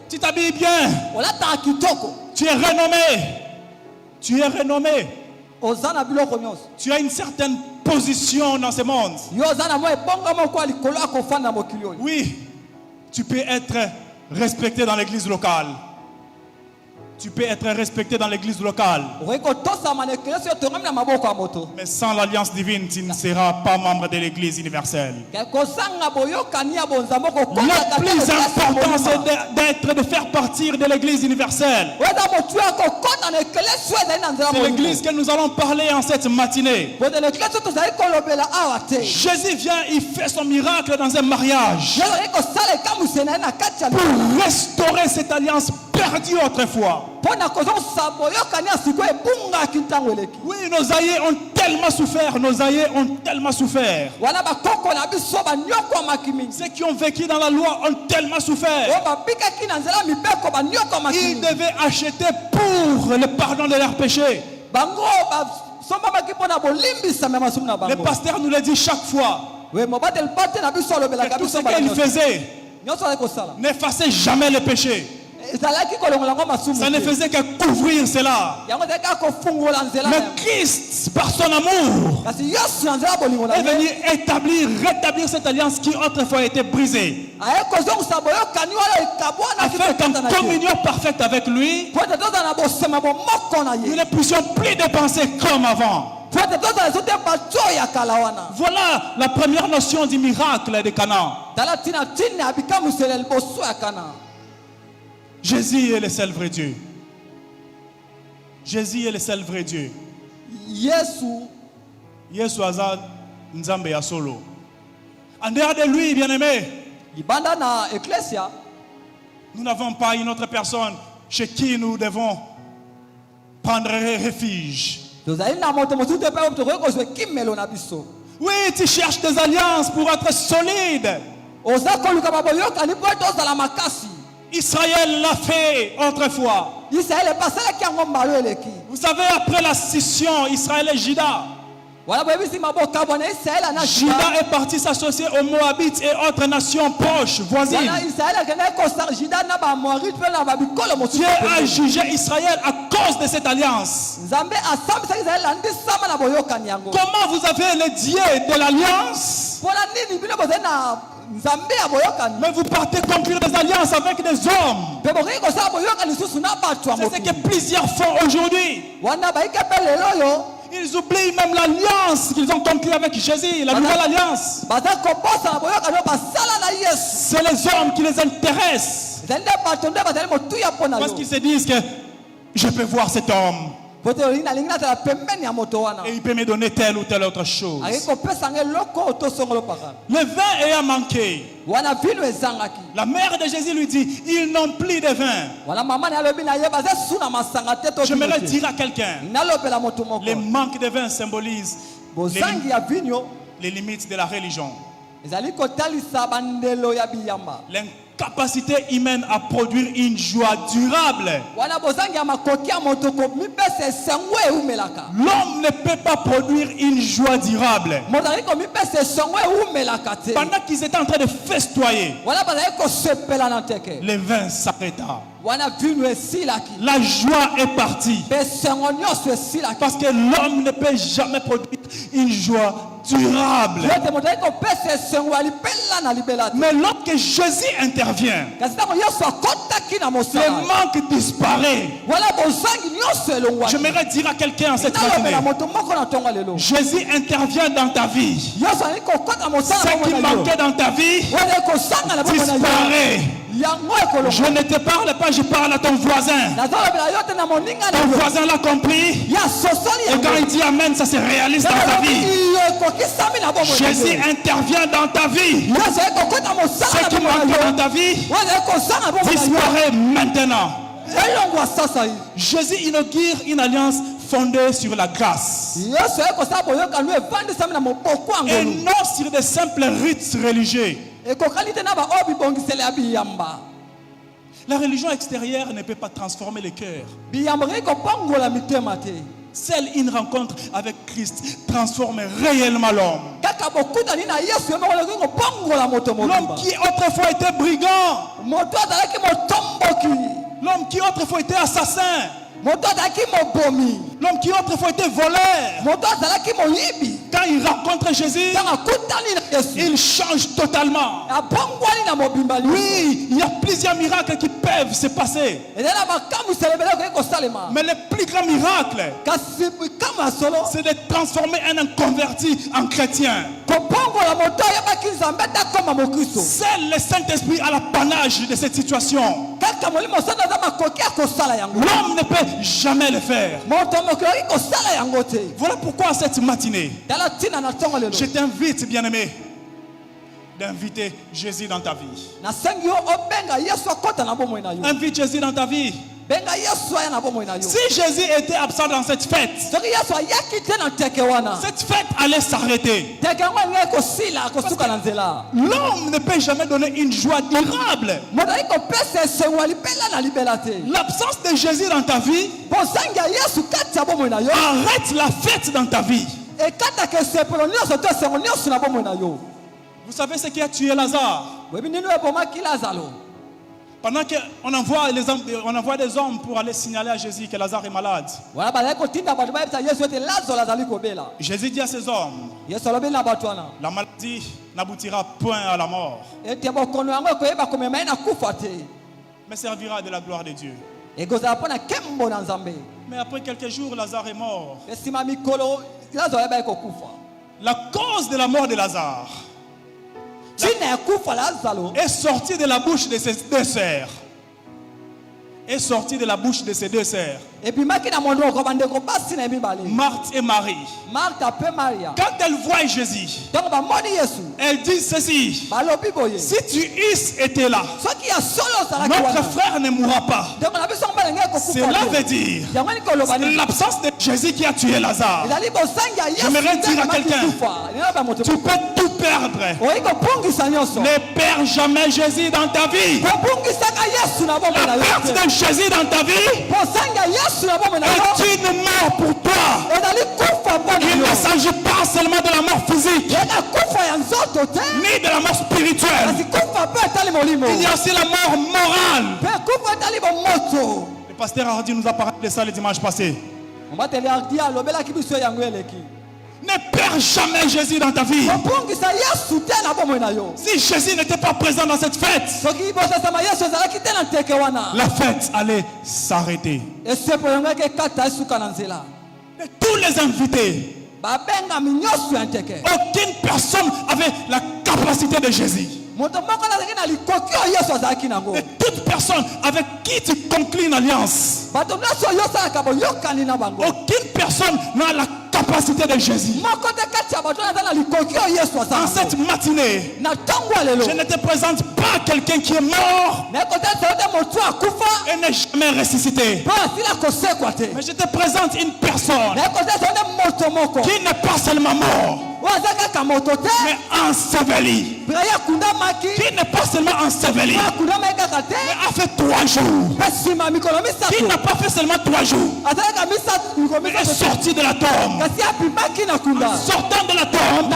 Tu t'habilles bien. Tu es renommé. Tu es renommé. Tu as une certaine position dans ce monde. Oui, tu peux être respecté dans l'église locale. Tu peux être respecté dans l'église locale. Mais sans l'alliance divine, tu ne seras pas membre de l'église universelle. Le plus important, c'est de faire partir de l'église universelle. C'est l'église que nous allons parler en cette matinée. Jésus vient, il fait son miracle dans un mariage pour restaurer cette alliance perdue autrefois. Oui, nos aïeux ont tellement souffert. Nos aïeux ont tellement souffert. Ceux qui ont vécu dans la loi ont tellement souffert. Ils devaient acheter pour le pardon de leurs péchés. Le pasteur nous le dit chaque fois. Tout ce qu'il faisait, n'effaçait jamais le péché. Ça ne faisait que couvrir cela. Mais Christ, par son amour, est venu rétablir cette alliance qui autrefois était brisée. Afin qu'en communion parfaite avec lui, nous ne puissions plus dépenser comme avant. Voilà la première notion du miracle de Cana. Jésus est le seul vrai Dieu. Jésus est le seul vrai Dieu. Yesu azal nzambe ya solo. En dehors de lui, bien-aimé, nous n'avons pas une autre personne chez qui nous devons prendre refuge. Oui, tu cherches des alliances pour être solide. Israël l'a fait autrefois. Vous savez, après la scission Israël et Juda, Juda est parti s'associer aux Moabites et autres nations proches, voisines. Dieu a jugé Israël à cause de cette alliance. Comment vous avez le Dieu de l'alliance, mais vous partez conclure des alliances avec des hommes? C'est ce que plusieurs font aujourd'hui. Ils oublient même l'alliance qu'ils ont conclue avec Jésus, la nouvelle alliance. C'est les hommes qui les intéressent, parce qu'ils se disent que je peux voir cet homme et il peut me donner telle ou telle autre chose. Le vin ayant manqué, la mère de Jésus lui dit, ils n'ont plus de vin. J'aimerais dire à quelqu'un, le manque de vin symbolise les limites de la religion. L'incapacité humaine à produire une joie durable. L'homme ne peut pas produire une joie durable. Pendant qu'ils étaient en train de festoyer, le vin s'arrêta. La joie est partie. Parce que l'homme ne peut jamais produire une joie durable. Mais lorsque Jésus intervient, le manque disparaît. J'aimerais dire à quelqu'un en cette matinée, Jésus intervient dans ta vie. Ce qui manquait dans ta vie disparaît. Je ne te parle pas, je parle à ton voisin. Ton voisin l'a compris. Et quand il dit Amen, ça se réalise dans ta vie. Jésus intervient dans ta vie. Ce qui manque dans ta vie disparaît maintenant. Jésus inaugure une alliance fondée sur la grâce et non sur des simples rites religieux. La religion extérieure ne peut pas transformer le cœur. Seule une rencontre avec Christ transforme réellement l'homme. L'homme qui autrefois était brigand, l'homme qui autrefois était assassin, l'homme qui autrefois était voleur, quand il rencontre Jésus, il change totalement. Oui, il y a plusieurs miracles qui peuvent se passer. Mais le plus grand miracle, c'est de transformer un inconverti en chrétien. Seul le Saint-Esprit a l'apanage de cette situation. L'homme ne peut jamais le faire. Voilà pourquoi cette matinée, je t'invite, bien-aimé, d'inviter Jésus dans ta vie. Invite Jésus dans ta vie. Si Jésus était absent dans cette fête, cette fête allait s'arrêter. L'homme ne peut jamais donner une joie durable. L'absence de Jésus dans ta vie arrête la fête dans ta vie. Vous savez ce qui a tué Lazare? Pendant qu'on envoie des hommes pour aller signaler à Jésus que Lazare est malade, Jésus dit à ces hommes, la maladie n'aboutira point à la mort, mais servira de la gloire de Dieu. Mais après quelques jours, Lazare est mort. La cause de la mort de Lazare est sorti de la bouche de ses deux sœurs. Est sorti de la bouche de ses deux sœurs, Marthe et Marie. Quand elles voient Jésus, elles disent ceci: si tu eusses été là, notre frère ne mourra pas. Cela veut dire c'est l'absence de Jésus qui a tué Lazare. J'aimerais dire à quelqu'un, tu peux tout perdre, ne perds jamais Jésus dans ta vie. La perte de Jésus dans ta vie est une mort pour toi. Il ne s'agit pas seulement de la mort physique, ni de la mort spirituelle. Il y a aussi la mort morale. Le pasteur Hardy nous a parlé de ça le dimanche passé. Ne perds jamais Jésus dans ta vie. Si Jésus n'était pas présent dans cette fête, la fête allait s'arrêter. Et tous les invités, aucune personne avait la capacité de Jésus. Et toute personne avec qui tu conclus une alliance, aucune personne n'a la capacité de Jésus. En cette matinée, je ne te présente pas quelqu'un qui est mort et n'est jamais ressuscité. Mais je te présente une personne qui n'est pas seulement mort, mais enseveli. Qui n'est pas seulement enseveli, mais a fait 3 jours. Qui n'a pas fait seulement 3 jours, mais est sorti de la tombe. En sortant de la tombe,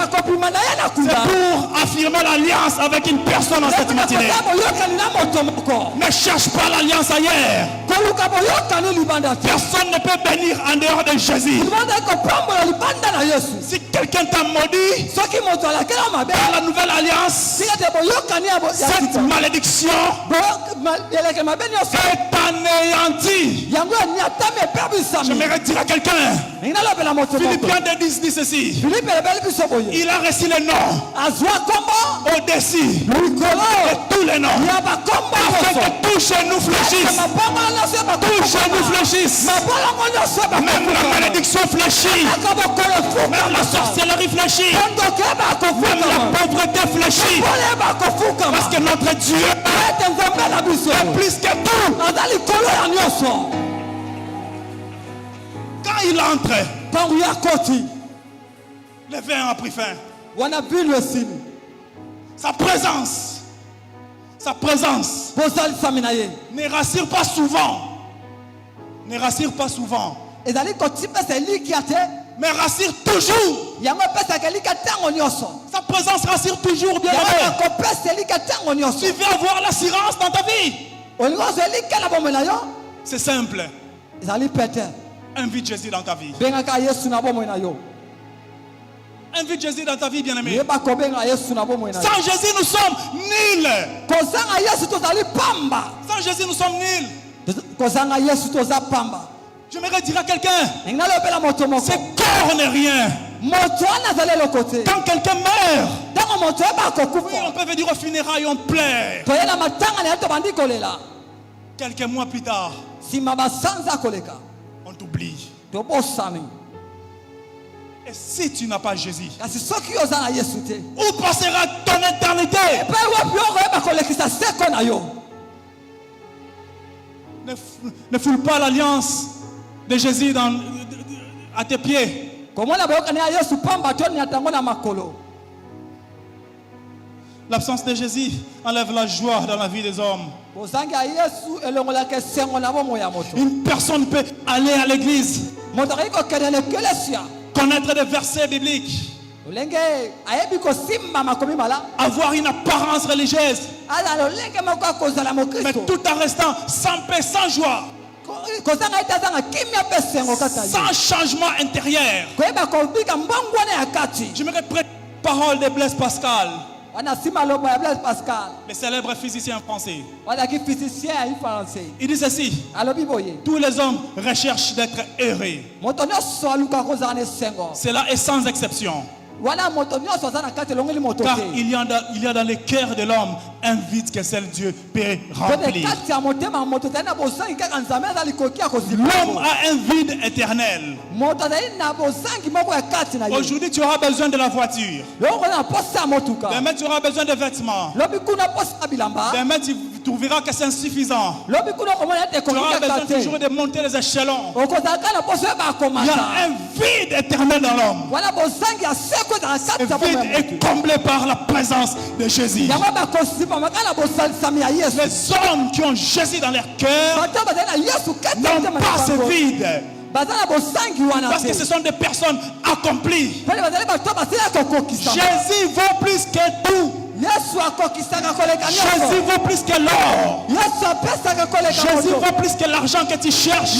c'est pour affirmer l'alliance avec une personne en cette matinée. Ne cherche pas l'alliance ailleurs. Personne ne peut bénir en dehors de Jésus. Si quelqu'un t'a maudit dans la nouvelle alliance, cette malédiction est anéantie. J'aimerais dire à quelqu'un, Philippiens 2:10 dit ceci: il a reçu le nom au-dessus de tous les noms, afin que tous genou fléchissent. Tous genou fléchissent. Même la malédiction fléchit. Même la sorcellerie fléchit. Même la pauvreté fléchit. Parce que notre Dieu est plus que tout. Quand il entre, le vin a pris fin. Sa présence ne rassure pas souvent. Ne rassure pas souvent, mais rassure toujours. Sa présence rassure toujours, bien aimé. Tu veux avoir l'assurance dans ta vie. C'est simple. Invite Jésus dans ta vie. Invite Jésus dans ta vie, bien aimé. Sans Jésus, nous sommes nuls. Sans Jésus, nous sommes nuls. J'aimerais dire à quelqu'un, ce corps n'est rien. Quand quelqu'un meurt, oui, on peut venir au funérailles, on pleure. Quelques mois plus tard, on t'oublie. Et si tu n'as pas Jésus, où passera ton éternité? Ne foule pas l'alliance de Jésus à tes pieds. L'absence de Jésus enlève la joie dans la vie des hommes. Une personne peut aller à l'église, connaître des versets bibliques, avoir une apparence religieuse, mais tout en restant sans paix, sans joie, sans changement intérieur. J'aimerais prêter la parole de Blaise Pascal, le célèbre physicien français. Il dit ceci: tous les hommes recherchent d'être heureux. Cela est sans exception. Car il y a dans le cœur de l'homme un vide que seul Dieu peut remplir. L'homme a un vide éternel. Aujourd'hui, tu auras besoin de la voiture. Demain, tu auras besoin de vêtements. Demain, tu trouveras que c'est insuffisant. Tu auras besoin toujours de monter les échelons. Il y a un vide éternel dans l'homme. Le vide est comblé par la présence de Jésus. Les hommes qui ont Jésus dans leur cœur n'ont pas ce vide. Parce que ce sont des personnes accomplies. Jésus vaut plus que tout. Jésus vaut plus que l'or. Jésus vaut plus que l'argent que tu cherches.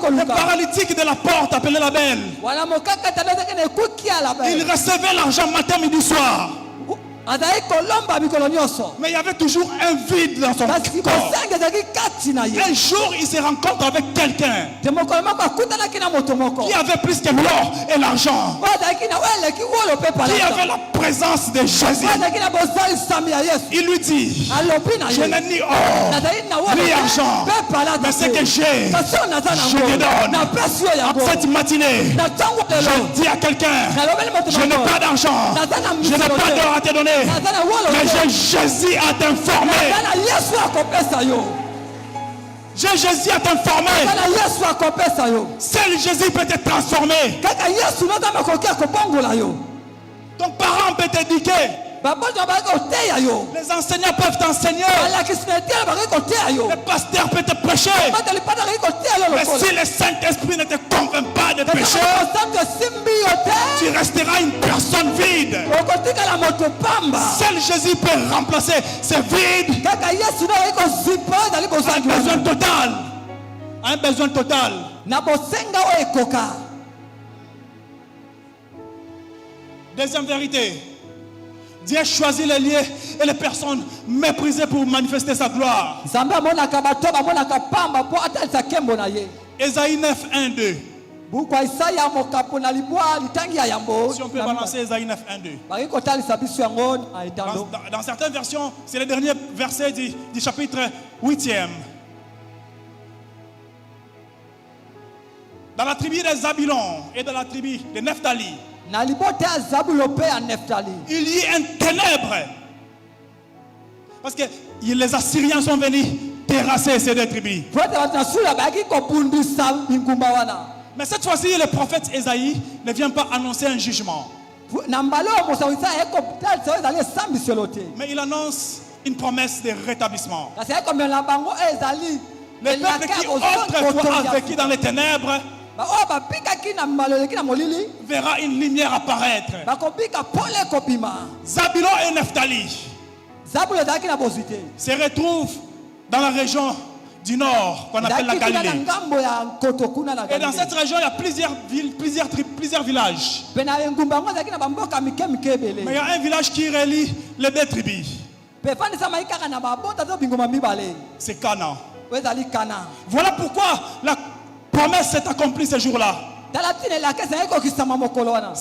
Le paralytique de la porte appelé la belle, il recevait l'argent matin, midi, soir. Mais il y avait toujours un vide dans son corps. Un jour, il se rencontre avec quelqu'un qui avait plus que l'or et l'argent, qui avait la présence de Jésus. Il lui dit, je n'ai ni or ni argent, mais ce que j'ai, je te donne. Cette matinée, je dis à quelqu'un, je n'ai pas d'argent, je n'ai pas d'or à te donner, mais j'ai Jésus à t'informer. J'ai Jésus à t'informer. Seul Jésus peut te transformer. Ton parent peut t'éduquer. Les enseignants peuvent t'enseigner. Le pasteur peut te prêcher. Mais si le Saint-Esprit ne te convainc pas de péché, tu resteras une personne vide. Seul Jésus peut remplacer ce vide. Un besoin total. Un besoin total. Deuxième vérité. Dieu choisit les lieux et les personnes méprisées pour manifester sa gloire. Ésaïe 9, 1, 2. Si on peut balancer Ésaïe 9, 1, 2. Dans certaines versions, c'est le dernier verset du chapitre 8e. Dans la tribu de Zabulon et dans la tribu de Nephtali, il y a un ténèbre. Parce que les Assyriens sont venus terrasser ces deux tribus. Mais cette fois-ci, le prophète Ésaïe ne vient pas annoncer un jugement. Mais il annonce une promesse de rétablissement. Le peuple qui autrefois a vécu dans les ténèbres verra une lumière apparaître. Zabulon et Nephtali se retrouvent dans la région du nord qu'on appelle la Galilée. Et dans cette région, il y a plusieurs villes, plusieurs villages. Mais il y a un village qui relie les deux tribus. C'est Cana. Voilà pourquoi la promesse s'est accomplie ce jour-là. Ce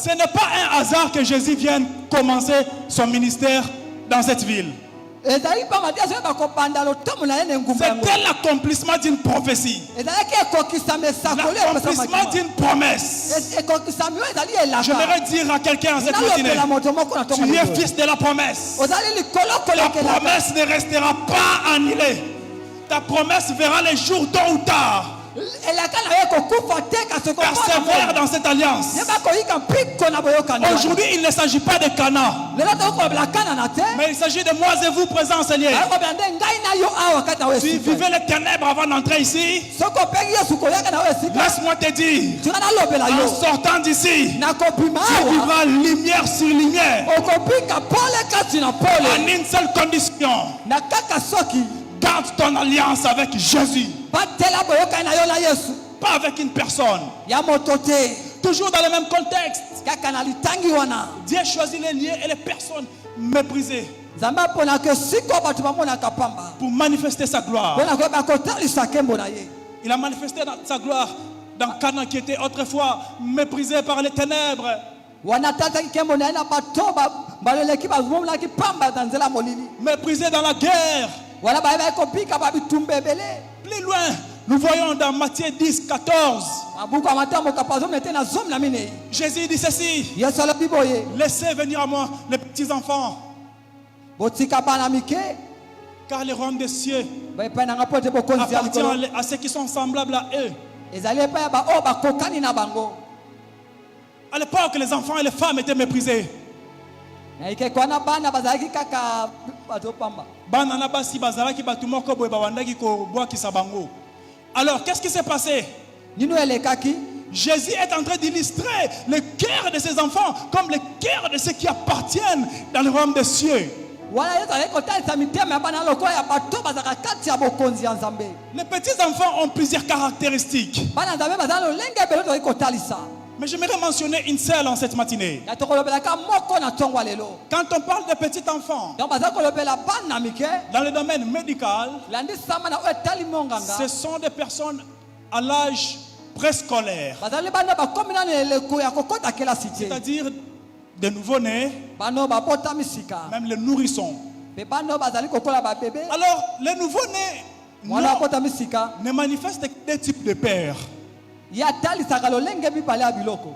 n'est pas un hasard que Jésus vienne commencer son ministère dans cette ville. C'était l'accomplissement d'une prophétie. L'accomplissement d'une promesse. J'aimerais dire à quelqu'un en cette matinée, tu es fils de la promesse. La promesse ne restera pas annulée. Ta promesse verra les jours tôt ou tard. Persévère dans cette alliance. Aujourd'hui, il ne s'agit pas de Cana, mais il s'agit de moi et vous présents, Seigneur. Tu vivais les ténèbres avant d'entrer ici. Laisse-moi te dire, en sortant d'ici, tu vivras lumière sur lumière. En une seule condition: garde ton alliance avec Jésus. Pas avec une personne. Toujours dans le même contexte. Dieu choisit les lieux et les personnes méprisées pour manifester sa gloire. Il a manifesté sa gloire dans Cana qui était autrefois méprisé par les ténèbres. Méprisé dans la guerre. Plus loin, nous voyons dans Matthieu 10, 14. Jésus dit ceci: laissez venir à moi les petits enfants, car le royaume des cieux appartient à ceux qui sont semblables à eux. À l'époque, les enfants et les femmes étaient méprisés. na ikekwana bana bazalaki kaka bato pamba. Bana na basi bazalaki batu moko boye bawandaki ko bwakisa bango. Alors qu'est-ce qui s'est passé? Nino elekaki Jésus est en train d'illustrer le cœur de ses enfants comme le cœur de ceux qui appartiennent dans le royaume des cieux. wana yesu alikotalisa mitema ya bana lokola ya bato bazalaka kati ya bokonzi ya nzambe. Les petits enfants ont plusieurs caractéristiques. Bana nzambe bazala lolenge ebele to alikotalisa. Mais j'aimerais mentionner une seule en cette matinée. Ya tokolobelaka moko na tongo lelo. Quand on parle de petits enfants, Donc bazala kolobela bana mike dans le domaine médical, landi sama na etali monganga. ce sont des personnes à l'âge préscolaire, Bazali bana bakomi na leleko ya kokota kela cité. c'est-à-dire des nouveau-nés, Bano babota misika. même les nourrissons. Be bano bazali kokola ba bébé. Alors, les nouveau-nés Mwana akota misika. ne manifestent que des types de pères. Ya talisaka lolenge mibale ya biloko.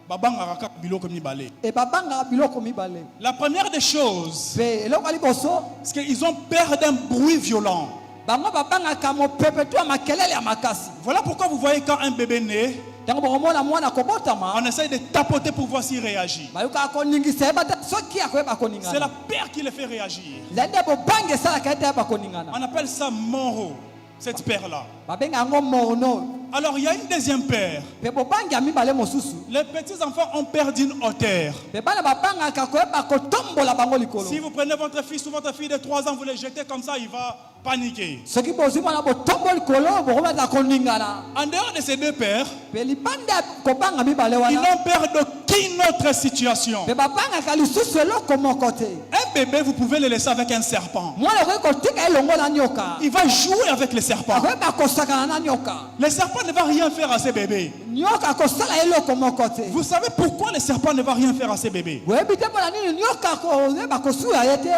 Babanga kaka biloko mibale. E babanga biloko mibale. La première des choses, Pe eloko liboso c'est qu'ils ont peur d'un bruit violent. bango babangaka mopepe to ya makelele ya makasi. Voilà pourquoi vous voyez quand un bébé naît, Tango bokomona mwana kobotama. on essaye de tapoter pour voir s'il réagit. Bayuka koningisa yeba ta soki akoyeba C'est koningana. la peur qui le fait réagir. Zande bobange sala kaita yeba koningana. On appelle ça moro, cette peur-là. Babenga ngo mono. Alors il y a une deuxième peur. Pe bobange mibale mosusu. Les petits enfants ont peur d'une hauteur. Pe bana babangaka koyeba kotombola bango likolo. Si vous prenez votre fils ou votre fille de 3 ans, vous le jetez comme ça, il va paniquer. Soki bozwi mwana botombola likolo bokomeza koningana. En dehors de ces deux peurs, Pe libanda kobanga mibale ils wana. n'ont peur d'aucune autre situation. Pe babangaka lisusu eloko moko te. Un bébé, vous pouvez le laisser avec un serpent. Mwana okoki kotika elongo na nyoka. Il va jouer avec les serpents. Akoyeba kosakana na nyoka. Le serpent ne va rien faire à ces bébés. Nyoka kosala eloko moko te. Vous savez pourquoi le serpent ne va rien faire à ces bébés? Boyebi te mpona nini nyoka koyeba kosuya ye te.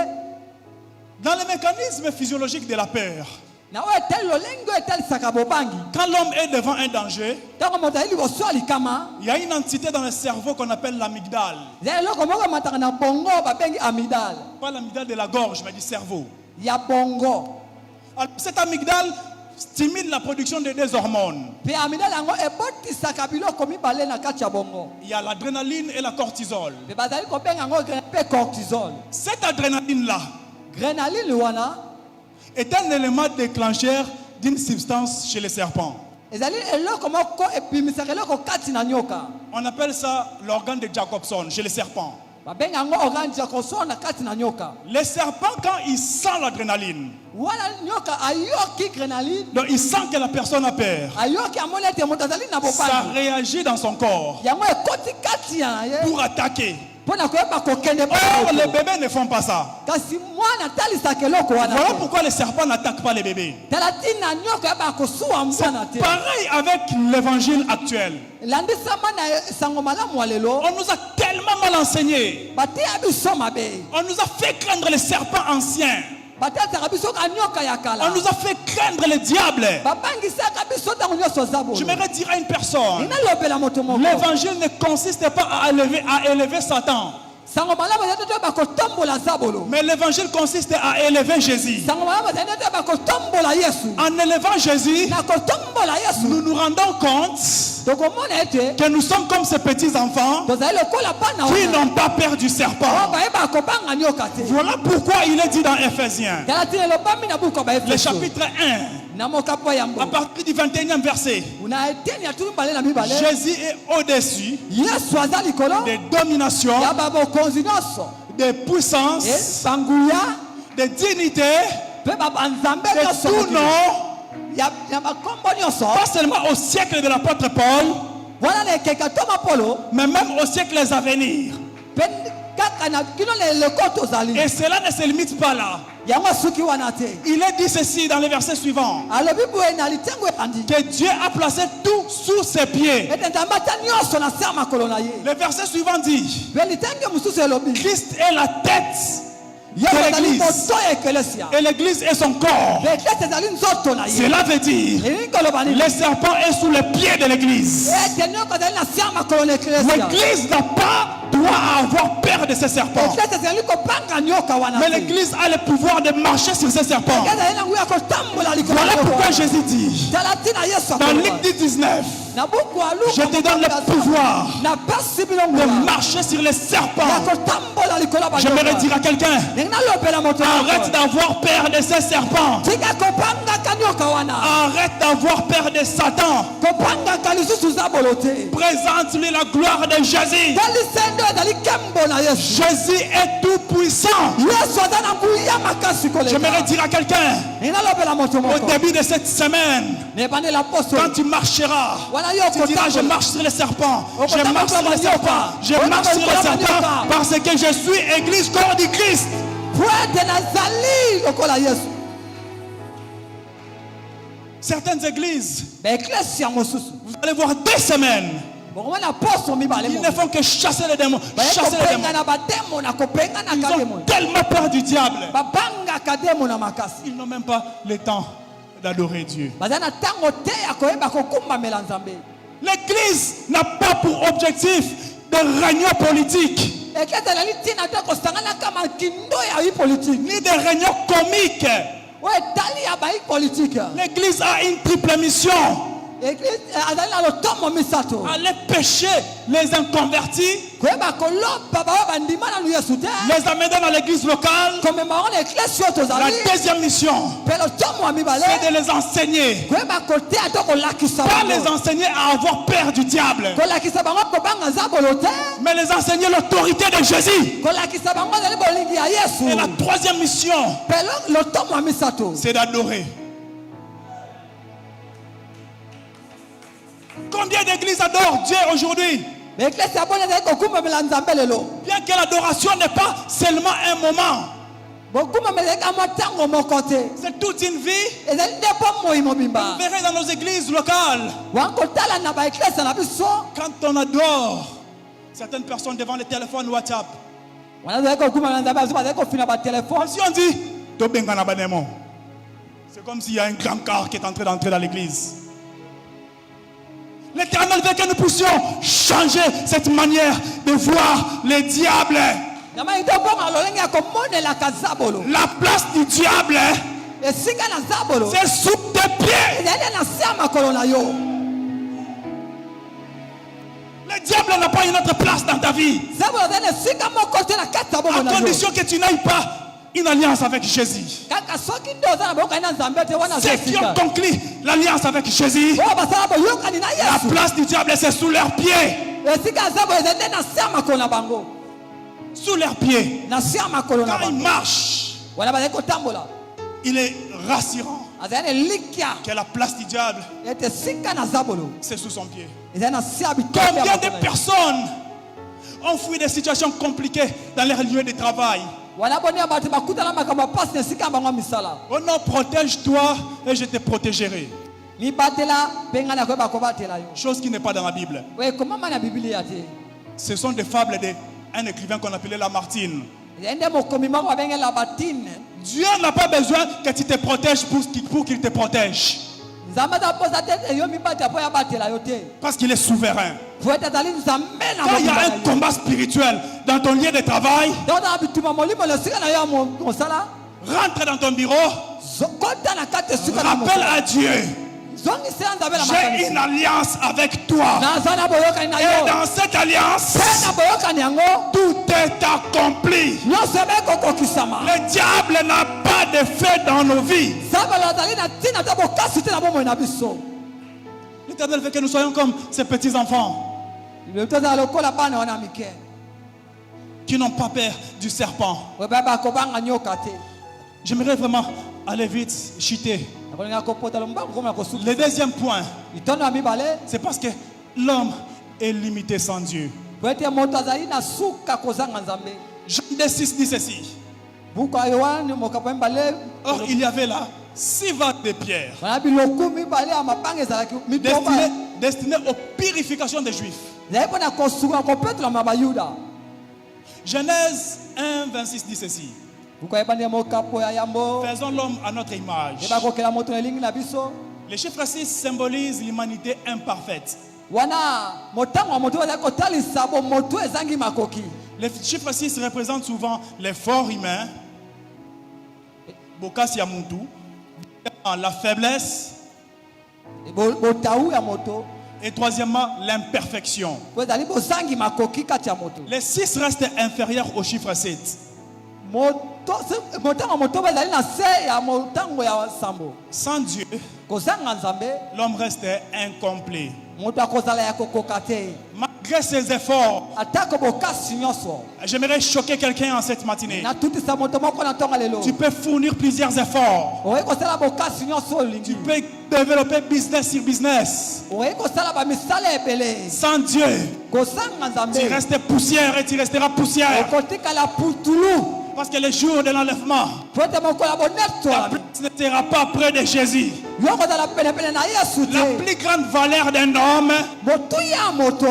Dans le mécanisme physiologique de la peur, Na oyo etali lolenge oyo etalisaka bobangi. quand l'homme est devant un danger, Ntango moto ayi liboso ya likama il y a une entité dans le cerveau qu'on appelle l'amygdale. eza eloko moko emataka na bongo babengi amidale Pas l'amygdale de la gorge, mais du cerveau. ya bongo. Alors, cette amygdale stimule la production de deux hormones. Pe amidale yango ebotisaka biloko mibale na kati ya bongo. Il y a l'adrénaline et la cortisol. Pe bazali kobenga yango mpe cortisol. Cette adrénaline-là Grenaline wana est un élément déclencheur d'une substance chez les serpents. ezali eloko moko epimisaka eloko kati na nyoka. On appelle ça l'organe de Jacobson chez les serpents. Babenga yango organe ya kosona kati na nyoka. Les serpents, quand ils sentent l'adrénaline, Wana nyoka ayoki grenaline, donc il sent que la personne a peur, ayoki amoni ete moto azali na ça bobangi. réagit dans son corps Yango ekoti kati ya ye pour attaquer. mpona koyeba kokende Or, les mpona bébés ne font pas ça. kasi mwana atalisaka eloko wana Voilà te. pourquoi les serpents n'attaquent pas les bébés. tala ntina nyoka yeba kosuwa C'est mwana te. pareil avec l'évangile actuel. elandisama na sango malamu ya lelo On nous a tellement mal enseigné. bateya biso mabe, On nous a fait craindre les serpents anciens. bateyaka biso ka nyoka ya On kala, nous a fait craindre le diable. babangisaka biso ntango nyonso oza boye. J'aimerais dire à une personne, inalobela moto moko l'évangile ne consiste pas à élever Satan. sango malamu eza te toyeba kotombola zabolo, Mais l'évangile consiste à élever Jésus. sango malamu eza te toyeba kotombola yesu. En élevant Jésus, Na kotombola yesu nous nous rendons compte tokomona ete que nous sommes comme ces petits enfants tozali lokola bana qui wana n'ont pas peur du oyo serpent. bayeba kobanga nyoka te. Voilà pourquoi il est dit dans Ephésiens, tala tina elobami na buku ya le baefeso chapitre 1, na mokapo ya à mbo partir du 21e verset. na eteni ya tulu mibale na mibale Jésus est au-dessus yesu aza likolo des dominations, ya babokonzi nyonso des puissances, banguya des dignités, mpe banzambe de nyonso tout mokili. nom, ya bakombo nyonso pas seulement au siècle de l'apôtre Paul, wana na ekeka toma polo mais même aux siècles à venir. mpe kaka na kino na eleko tozali Et cela ne se limite pas là. yango suki wana te. Il est dit ceci dans le verset suivant, alobi boye na litengo elandi que Dieu a placé tout sous ses pieds. ete nzambe ata nyonso na se ya makolo na ye. Le verset suivant dit, mpe litenge mosusu elobi Christ est la tête ye de azali l'église moto ya ekelesia et l'église est son corps. mpe eklesi ezali nzoto na ye. Cela veut dire, elingi koloba nini? le serpent est sous les pieds de l'église. ete nyoko ezali na se ya makolo na ekelesia. L'église doit avoir peur de ces serpents. eklesi ezali kopanga nyoka wana Mais te. l'église a le pouvoir de marcher sur ces serpents. ezali na nguya kotambola likolo Voilà ya pourquoi wana. Jésus dit, tala ntina yesu dans akoloba. Luc 10, 19, Je te donne le pouvoir de marcher sur les serpents. J'aimerais dire à quelqu'un, arrête d'avoir peur de ces serpents. Arrête d'avoir peur de Satan. Présente-lui la gloire de Jésus. Jésus est tout puissant. J'aimerais dire à quelqu'un, au début de cette semaine, quand tu marcheras, tu diras, je marche sur les serpents. Je marche sur les serpents. Je marche sur les serpents parce que je suis église corps du Christ. Certaines églises, vous allez voir des semaines, ils ne font que chasser les démons. Chasser les démons. Ils ont tellement peur du diable. Ils n'ont même pas le temps d'adorer Dieu. L'église n'a pas pour objectif de réunion politique, ni de réunion comique. L'église a une triple mission. Aller pécher les inconvertis, les amener dans l'église locale. La deuxième mission, c'est de les enseigner. Pas les enseigner à avoir peur du diable, mais les enseigner l'autorité de Jésus. Et la troisième mission, c'est d'adorer. Combien d'églises adorent Dieu aujourd'hui? Bien que l'adoration n'est pas seulement un moment, c'est toute une vie. Vous verrez dans nos églises locales, quand on adore, certaines personnes devant le téléphone WhatsApp, si on dit c'est comme s'il y a un grand car qui est en train d'entrer dans l'église. L'Éternel veut que nous puissions changer cette manière de voir le diable. La place du diable, c'est sous tes pieds. Le diable n'a pas une autre place dans ta vie, à condition que tu n'ailles pas une alliance avec Jésus. Ceux qui ont conclu l'alliance avec Jésus, la place du diable c'est sous leurs pieds. Sous leurs pieds. Quand il marche, il est rassurant que la place du diable c'est sous son pied. Combien de personnes ont fui des situations compliquées dans leur lieu de travail? Oh non, protège-toi et je te protégerai. Chose qui n'est pas dans la Bible. Ce sont des fables d'un écrivain qu'on appelait Lamartine. Dieu n'a pas besoin que tu te protèges pour qu'il te protège. Parce qu'il est souverain. Quand il y a un combat spirituel dans ton lieu de travail, rentre dans ton bureau, rappelle à Dieu, j'ai une alliance avec toi. Et dans cette alliance, tout est accompli. Le diable n'a pas de fait dans nos vies. L'Éternel veut que nous soyons comme ces petits enfants qui n'ont pas peur du serpent. J'aimerais vraiment aller vite, chuter. Le deuxième point, c'est parce que l'homme est limité sans Dieu. Jean 6 dit ceci. Or, il y avait là 6 vagues de pierre destinées aux purifications des Juifs. Genèse 1, 26 dit ceci. Faisons l'homme à notre image. Le chiffre 6 symbolise l'humanité imparfaite. Le chiffre 6 représente souvent l'effort humain, la faiblesse Et troisièmement, l'imperfection. po ezali bozangi makoki kati ya moto. Les 6 restent inférieurs au chiffre 7. Motango motoba ezali na se ya motango ya nsambo. Sans Dieu, Kozanga nzambe l'homme reste incomplet. moto akozala ya kokoka te. Malgré ses efforts, Atako bokasi nyonso. j'aimerais choquer quelqu'un en cette matinée. Natutisa moto moko na ntongo lelo. Tu peux fournir plusieurs efforts. Oye kosala bokasi nyonso Tu olingi. peux développer business sur business. Oye kosala bamisala ebele. Sans Dieu, Kozanga nzambe. tu restes poussière et tu resteras poussière. Okotikala putulu. Parce que le jour de l'enlèvement, Pote mokola ta bonetto. place ne sera pas près de Jésus. Yo kozala pene na Yesu La te. plus grande valeur d'un homme, Moto ya moto.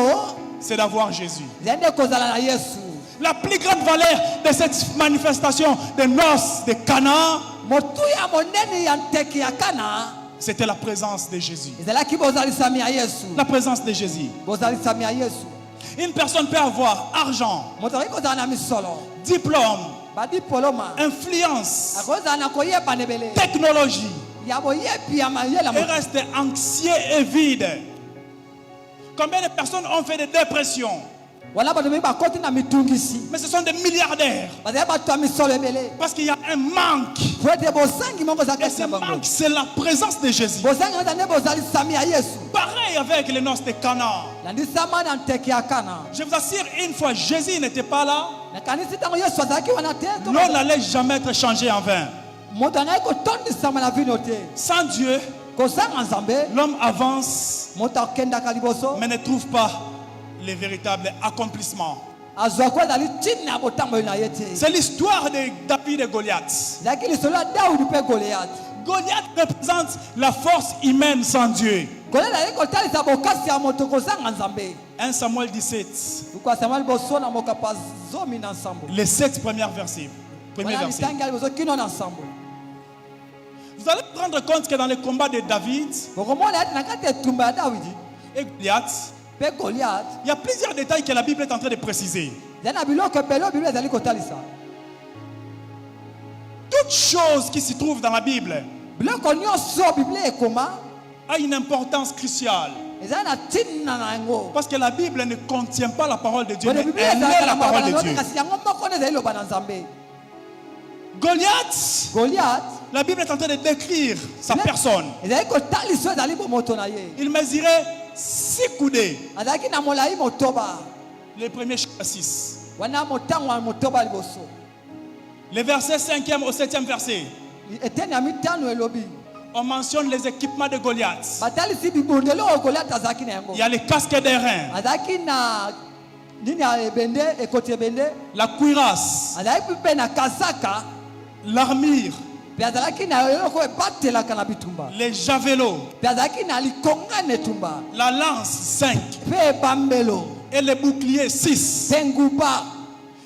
c'est d'avoir Jésus. Zende kozala na Yesu. La plus grande valeur de cette manifestation des noces de Cana, Moto ya monene ya nteki ya Kana. c'était la présence de Jésus. Ezalaki bozalisami ya Yesu. La présence de Jésus. Bozalisami ya Yesu. Une personne peut avoir argent, Moto ali kozala na misolo. diplôme, Badiploma. influence, Akozala na koyeba nebele. technologie, Ya boyebi ya mayela et moto. reste anxieux et vide. Combien de personnes ont fait des dépressions? Wala bato mi bakoti na mitungisi. Mais ce sont des milliardaires. Bazali bato ya misolo ebele. Parce qu'il y a un manque. Pote bosangi moko za Et kati ce na bango. manque, c'est la présence de Jésus. Bosangi eza ne bozalisami ya Yesu. Pareil avec les noces de Cana. Landisama na nteki ya Kana. Je vous assure, une fois Jésus n'était pas là, Na kanisi tango Yesu azalaki wana te. l'eau n'allait jamais être changée en vin. Moto angai kotondisama na vino te. Sans Dieu, Kosanga nzambe. l'homme avance, Moto akendaka liboso. mais ne trouve pas les véritables accomplissements. Azwako ezali ntina ya botambo na ye te. C'est l'histoire de David et Goliath. Ezalaki lisolo ya Daudi mpe Goliath. Goliath représente la force humaine sans Dieu. Goliath azali kotalisa bokasi ya moto kozanga nzambe. 1 Samuel 17, Luka Samuel liboso na mokapa zomi na nsambo. les 7 premiers versets. Premier Wana verset. litangi ya liboso kino na nsambo. Vous allez prendre compte que dans le combat de David Bokomona ati na kati ya etumba ya Dawidi et Goliath, mpe Goliath. il y a plusieurs détails que la Bible est en train de préciser. Ezali na biloko ebele oyo Biblia ezali kotalisa. Toute chose qui se trouve dans la Bible Biloko nyonso Biblia ekoma a une importance cruciale. ezali na ntina na yango. Parce que la Bible ne contient pas la parole de Dieu, Bone mais Biblia elle ezalaka est la na parole maloba de Dieu. kasi yango moko nde ezali loba na Nzambe. Goliath, Goliath la Bible est en train de décrire sa personne. ezali kotalisa oyo ezali bomoto na ye. Il mesurait 6 coudées. Azalaki na molai motoba. Le premier chapitre 6. Wana motango ya motoba liboso. Les versets 5e au 7e verset. Eteni ya mitano elobi. On mentionne les équipements de Goliath. Batalisi bibundelo oyo Goliath azalaki na yango. Il y a les casques d'airain, Azalaki na nini ya ebende ekoti ebende. la cuirasse, Azalaki mpe na kasaka. l'armure, Mpe azalaki na eloko ebatelaka na bitumba. les javelots, Mpe azalaki na likonga na etumba. la lance 5 Mpe ebambelo. et les boucliers 6. Mpe nguba.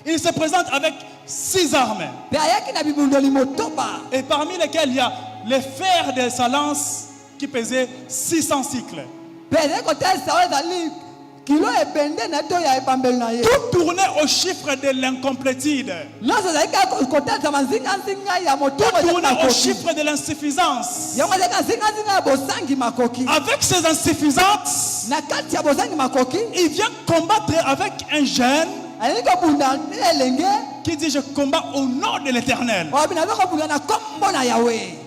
Il se présente avec 6 armes. Mpe ayaki na bibundeli motoba. Et parmi lesquels il y a les fers de sa lance qui pesaient 600 cycles. Mpe ezali kotalisa oyo ezali kilo ebende na to ya ebambelo na ye. Tout tournait au chiffre de l'incomplétude. Nyonso ezali kaka kotalisa manzinganzinga ya motongo Tout ezali tournait au makoki. chiffre de l'insuffisance. Yango ezali kanzinganzinga ya bosangi makoki. Avec ces insuffisances, Na kati ya bosangi makoki il vient combattre avec un jeune azali kobunda elenge qui dit je combats au nom de l'Éternel. oyo bina kobunda na kombo na Yawe.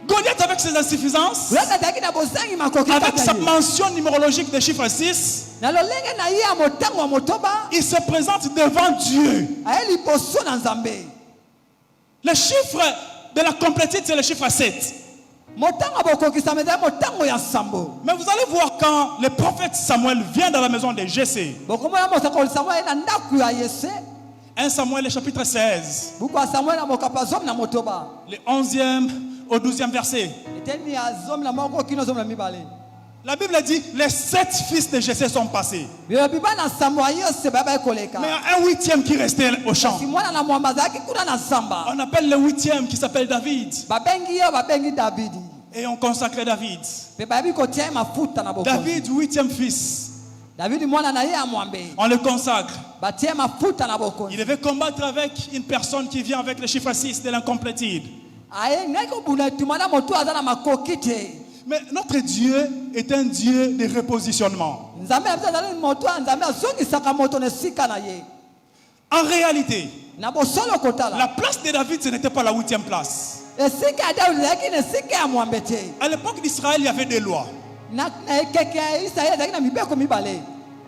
Goliath avec ses insuffisances, Goliath azalaki na bosangi makoki avec kati sa ya ye. mention numérologique de chiffre 6, Na lolenge na ye ya motango ya motoba il se présente devant Dieu. aye liboso na Nzambe. Le chiffre de la complétude, c'est le chiffre 7. Motango bokokisama ezali motango ya nsambo. Mais vous allez voir quand le prophète Samuel vient dans la maison de Jessé. Bokomona mosakoli Samuel na ndako ya Yese. 1 Samuel chapitre 16, Buku ya Samuel na mokapa zomi na motoba. le 11e au 12e verset. Eteni ya zomi na moko kino zomi na mibale. La Bible dit les 7 fils de Jessé sont passés. Biba na nsambo ya Yose baba ekoleka. Mais il y a un 8e qui restait au champ. Si mwana na mwamba azalaki kuna na nzamba. On appelle le 8e qui s'appelle David. Babengi yo babengi Davidi. Et on consacrait David. Pe bayebi kotia ye mafuta na bokonzi. David, 8e fils. Davidi mwana na ye ya mwambe. On le consacre. Batie mafuta na bokonzi. Il devait combattre avec une personne qui vient avec le chiffre 6 de l'incomplétude. Aye ngai kobunda tuma na moto aza na makoki te. Mais notre Dieu est un Dieu de repositionnement. En réalité, la place de David, ce n'était pas la 8e place. À l'époque d'Israël, il y avait des lois.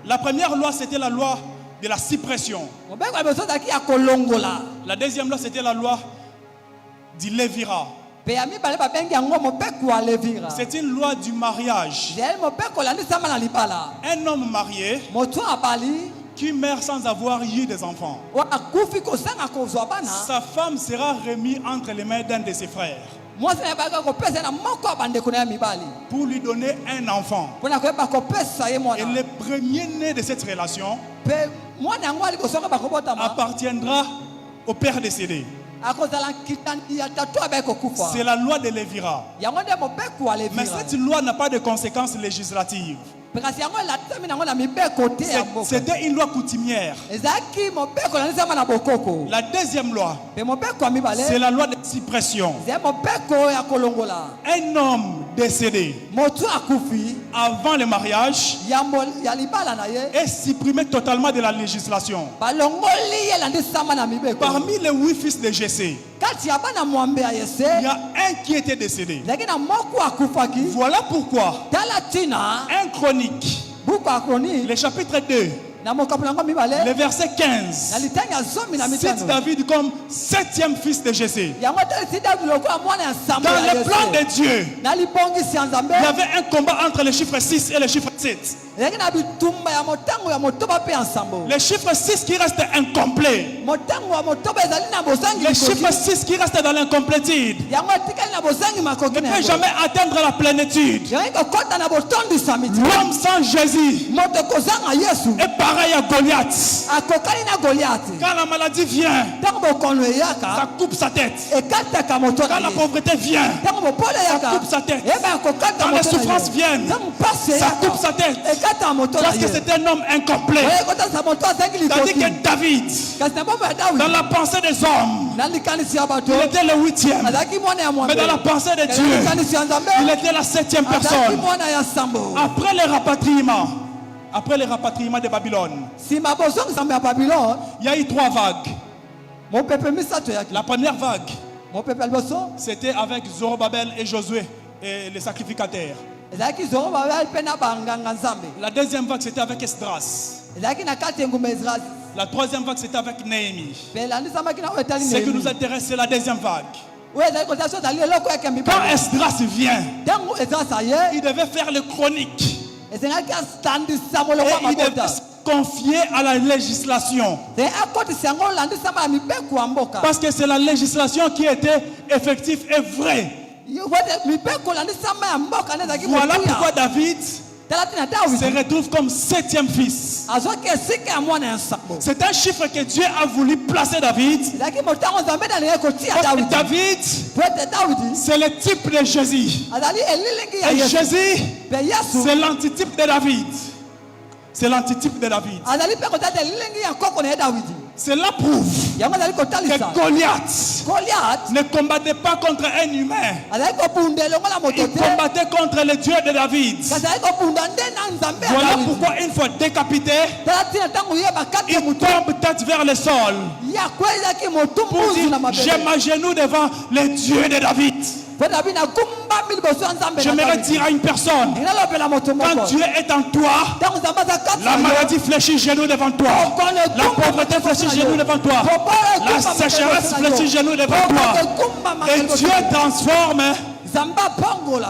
La première loi, c'était la loi de la suppression. La deuxième loi, c'était la loi du lévira. C'est une loi du mariage. Un homme marié qui meurt sans avoir eu des enfants, sa femme sera remise entre les mains d'un de ses frères pour lui donner un enfant. Et le premier-né de cette relation appartiendra au père décédé. C'est la loi de Lévira. Mais cette loi n'a pas de conséquences législatives. C'était une loi coutumière. La deuxième loi, c'est la loi de suppression. Un homme décédé avant le mariage est supprimé totalement de la législation. Parmi les 8 fils de Jessé, il y a un qui était décédé. Voilà pourquoi 1 Chronique, le chapitre 2, le verset 15, cite David comme 7e fils de Jessé. Dans le plan de Dieu, il y avait un combat entre le chiffre 6 et le chiffre 7. Le chiffre 6 qui reste incomplet, le chiffre 6 qui reste dans l'incomplétude, ne peut jamais atteindre la plénitude. L'homme sans Jésus est pareil à Goliath. Quand la maladie vient, ça coupe sa tête. Quand la pauvreté vient, ça coupe sa tête. Quand les souffrances viennent, ça coupe sa tête. Parce que c'est un homme incomplet. Tandis que David, dans la pensée des hommes, il était le 8e. Mais dans la pensée de Dieu, il était la 7e personne. Après le rapatriement de Babylone, il y a eu 3 vagues. La première vague, c'était avec Zorobabel et Josué et les sacrificateurs. La deuxième vague, c'était avec Esdras. La troisième vague, c'était avec Néhémie. Ce qui nous intéresse, c'est la deuxième vague. Quand Esdras vient, il devait faire les chroniques. Et il devait se confier à la législation. Parce que c'est la législation qui était effective et vraie. Voilà pourquoi David se retrouve comme 7e fils. C'est un chiffre que Dieu a voulu placer David. David, c'est le type de Jésus. Et Jésus, c'est l'antitype de David. C'est l'antitype de David. Cela prouve que Goliath ne combattait pas contre un humain. Il combattait contre le Dieu de David. Voilà pourquoi une fois décapité, il tombe tête vers le sol pour dire: j'ai ma genou devant le Dieu de David. J'aimerais dire à une personne: quand Dieu est en toi, la maladie fléchit genou devant toi, la pauvreté fléchit genou devant toi, la sécheresse fléchit genou devant toi, et Dieu transforme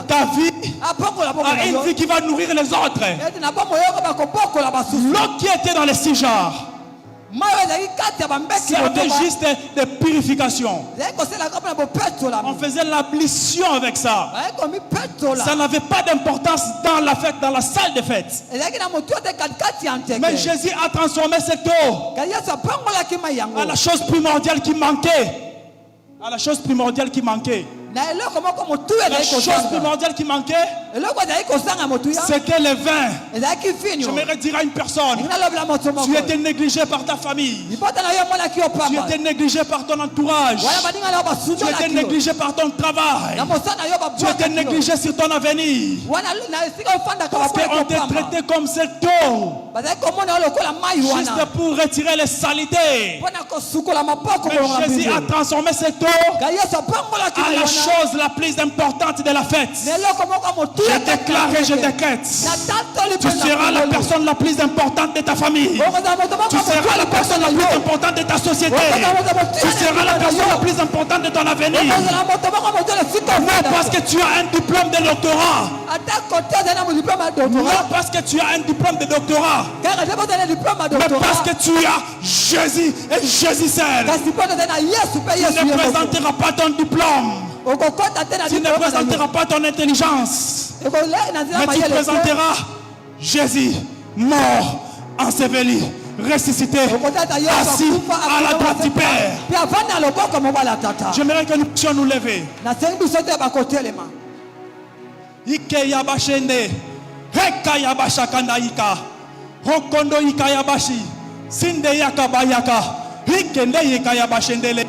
ta vie à une vie qui va nourrir les autres. L'eau qui était dans les 6 jarres servait juste de purification. On faisait l'ablution avec ça. Ça n'avait pas d'importance dans la fête, dans la salle de fête. Mais Jésus a transformé cette eau à la chose primordiale qui manquait. À la chose primordiale qui manquait. La chose primordiale qui manquait, C'était le vin. J'aimerais dire à une personne, tu étais négligé par ta famille. Tu étais négligé par ton entourage. Tu étais négligé par ton travail. Tu étais négligé sur ton avenir. Parce qu'on t'a traité comme cette eau. Juste pour retirer les saletés. Mais Jésus a transformé cette eau à la chose la plus importante de la fête. Je déclare et je décrète. Tu seras la personne la plus importante de ta famille. Tu seras la personne la plus importante de ta société. Tu seras la personne la plus importante de ton avenir. Non parce que tu as un diplôme de doctorat. Non parce que tu as un diplôme de doctorat. Mais parce que tu as Jésus et Jésus seul. Tu ne présenteras pas ton diplôme. Tu ne présenteras pas ton intelligence. Mais tu présenteras Jésus mort, enseveli, ressuscité, assis à la droite du Père. J'aimerais que nous puissions nous lever. Ike yabashende, heka yabashakanda ika, hokondo ika yabashi, sinde yakabayaka, hikende yika yabashendele,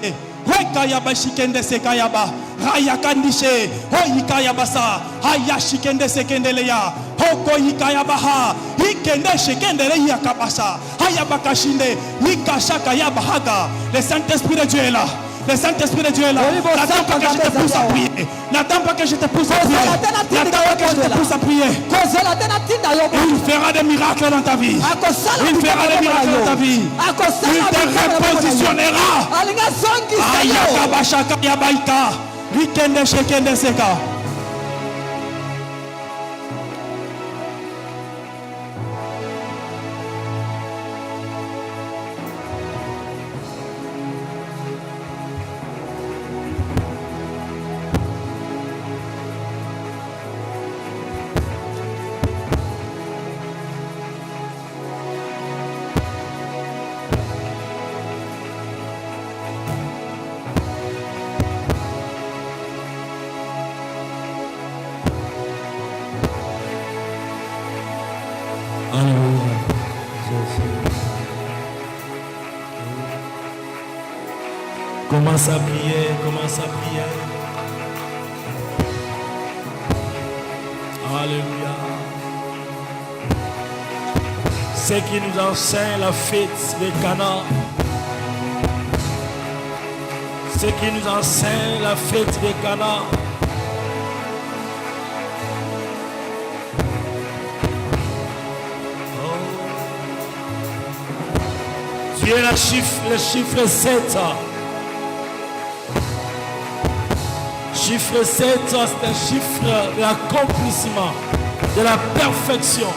heka yabashikende sekayaba, hayakandishe, hoika yabasa, hayashikende sekendeleya, hoko ika yabaha, hikende shekendele yakabasa, hayabakashinde, hikashaka yabahaga. Le Saint-Esprit de Dieu est là. Le Saint-Esprit de Dieu est là. N'attends pas que je te pousse à prier. N'attends pas que je te pousse à prier. N'attends pas que je te pousse à prier. Il fera des miracles dans ta vie. Il fera des miracles dans ta vie. Il te repositionnera. Ayakabashaka yabaika. Rikende shekende seka. Commence à prier, commence à prier. Alléluia. Ce qui nous enseigne la fête de Cana. Ce qui nous enseigne la fête de Cana. Tu es le chiffre 7. Chiffre 7, c'est un chiffre de l'accomplissement, de la perfection.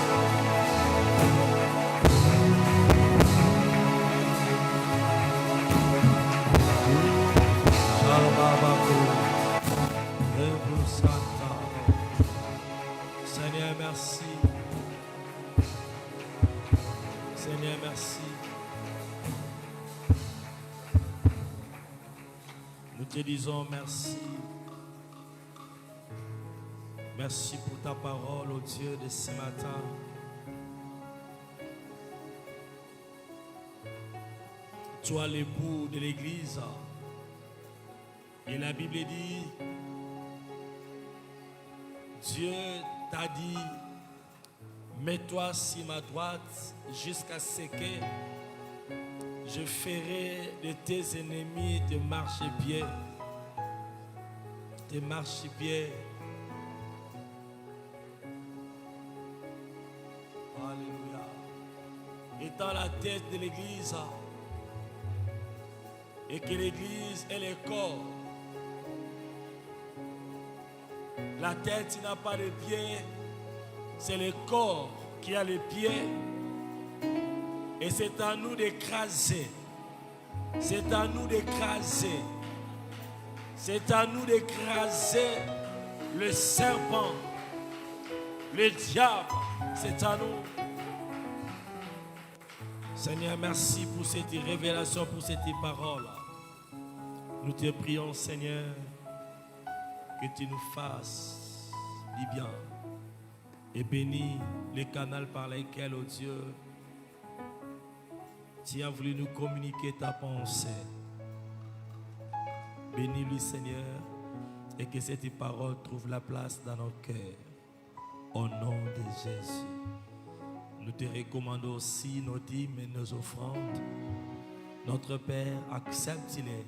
Seigneur, merci. Seigneur, merci. Nous te disons merci. Merci pour ta parole, ô Dieu, de ce matin. Toi, l'époux de l'Église. Et la Bible dit, Dieu t'a dit, mets-toi sur ma droite jusqu'à ce que je ferai de tes ennemis de marchepied. De marchepied. Alléluia. Étant la tête de l'Église, et que l'Église est le corps. La tête n'a pas de pieds, c'est le corps qui a les pieds. Et c'est à nous d'écraser. C'est à nous d'écraser. C'est à nous d'écraser le serpent, le diable. C'est à nous. Seigneur, merci pour cette révélation, pour cette parole. Nous te prions, Seigneur, que tu nous fasses du bien. Et bénis les canaux par lesquels, oh Dieu, tu as voulu nous communiquer ta pensée. Bénis-lui, Seigneur, et que cette parole trouve la place dans nos cœurs. Au nom de Jésus. Nous te recommandons aussi nos dîmes et nos offrandes. Notre Père, accepte-les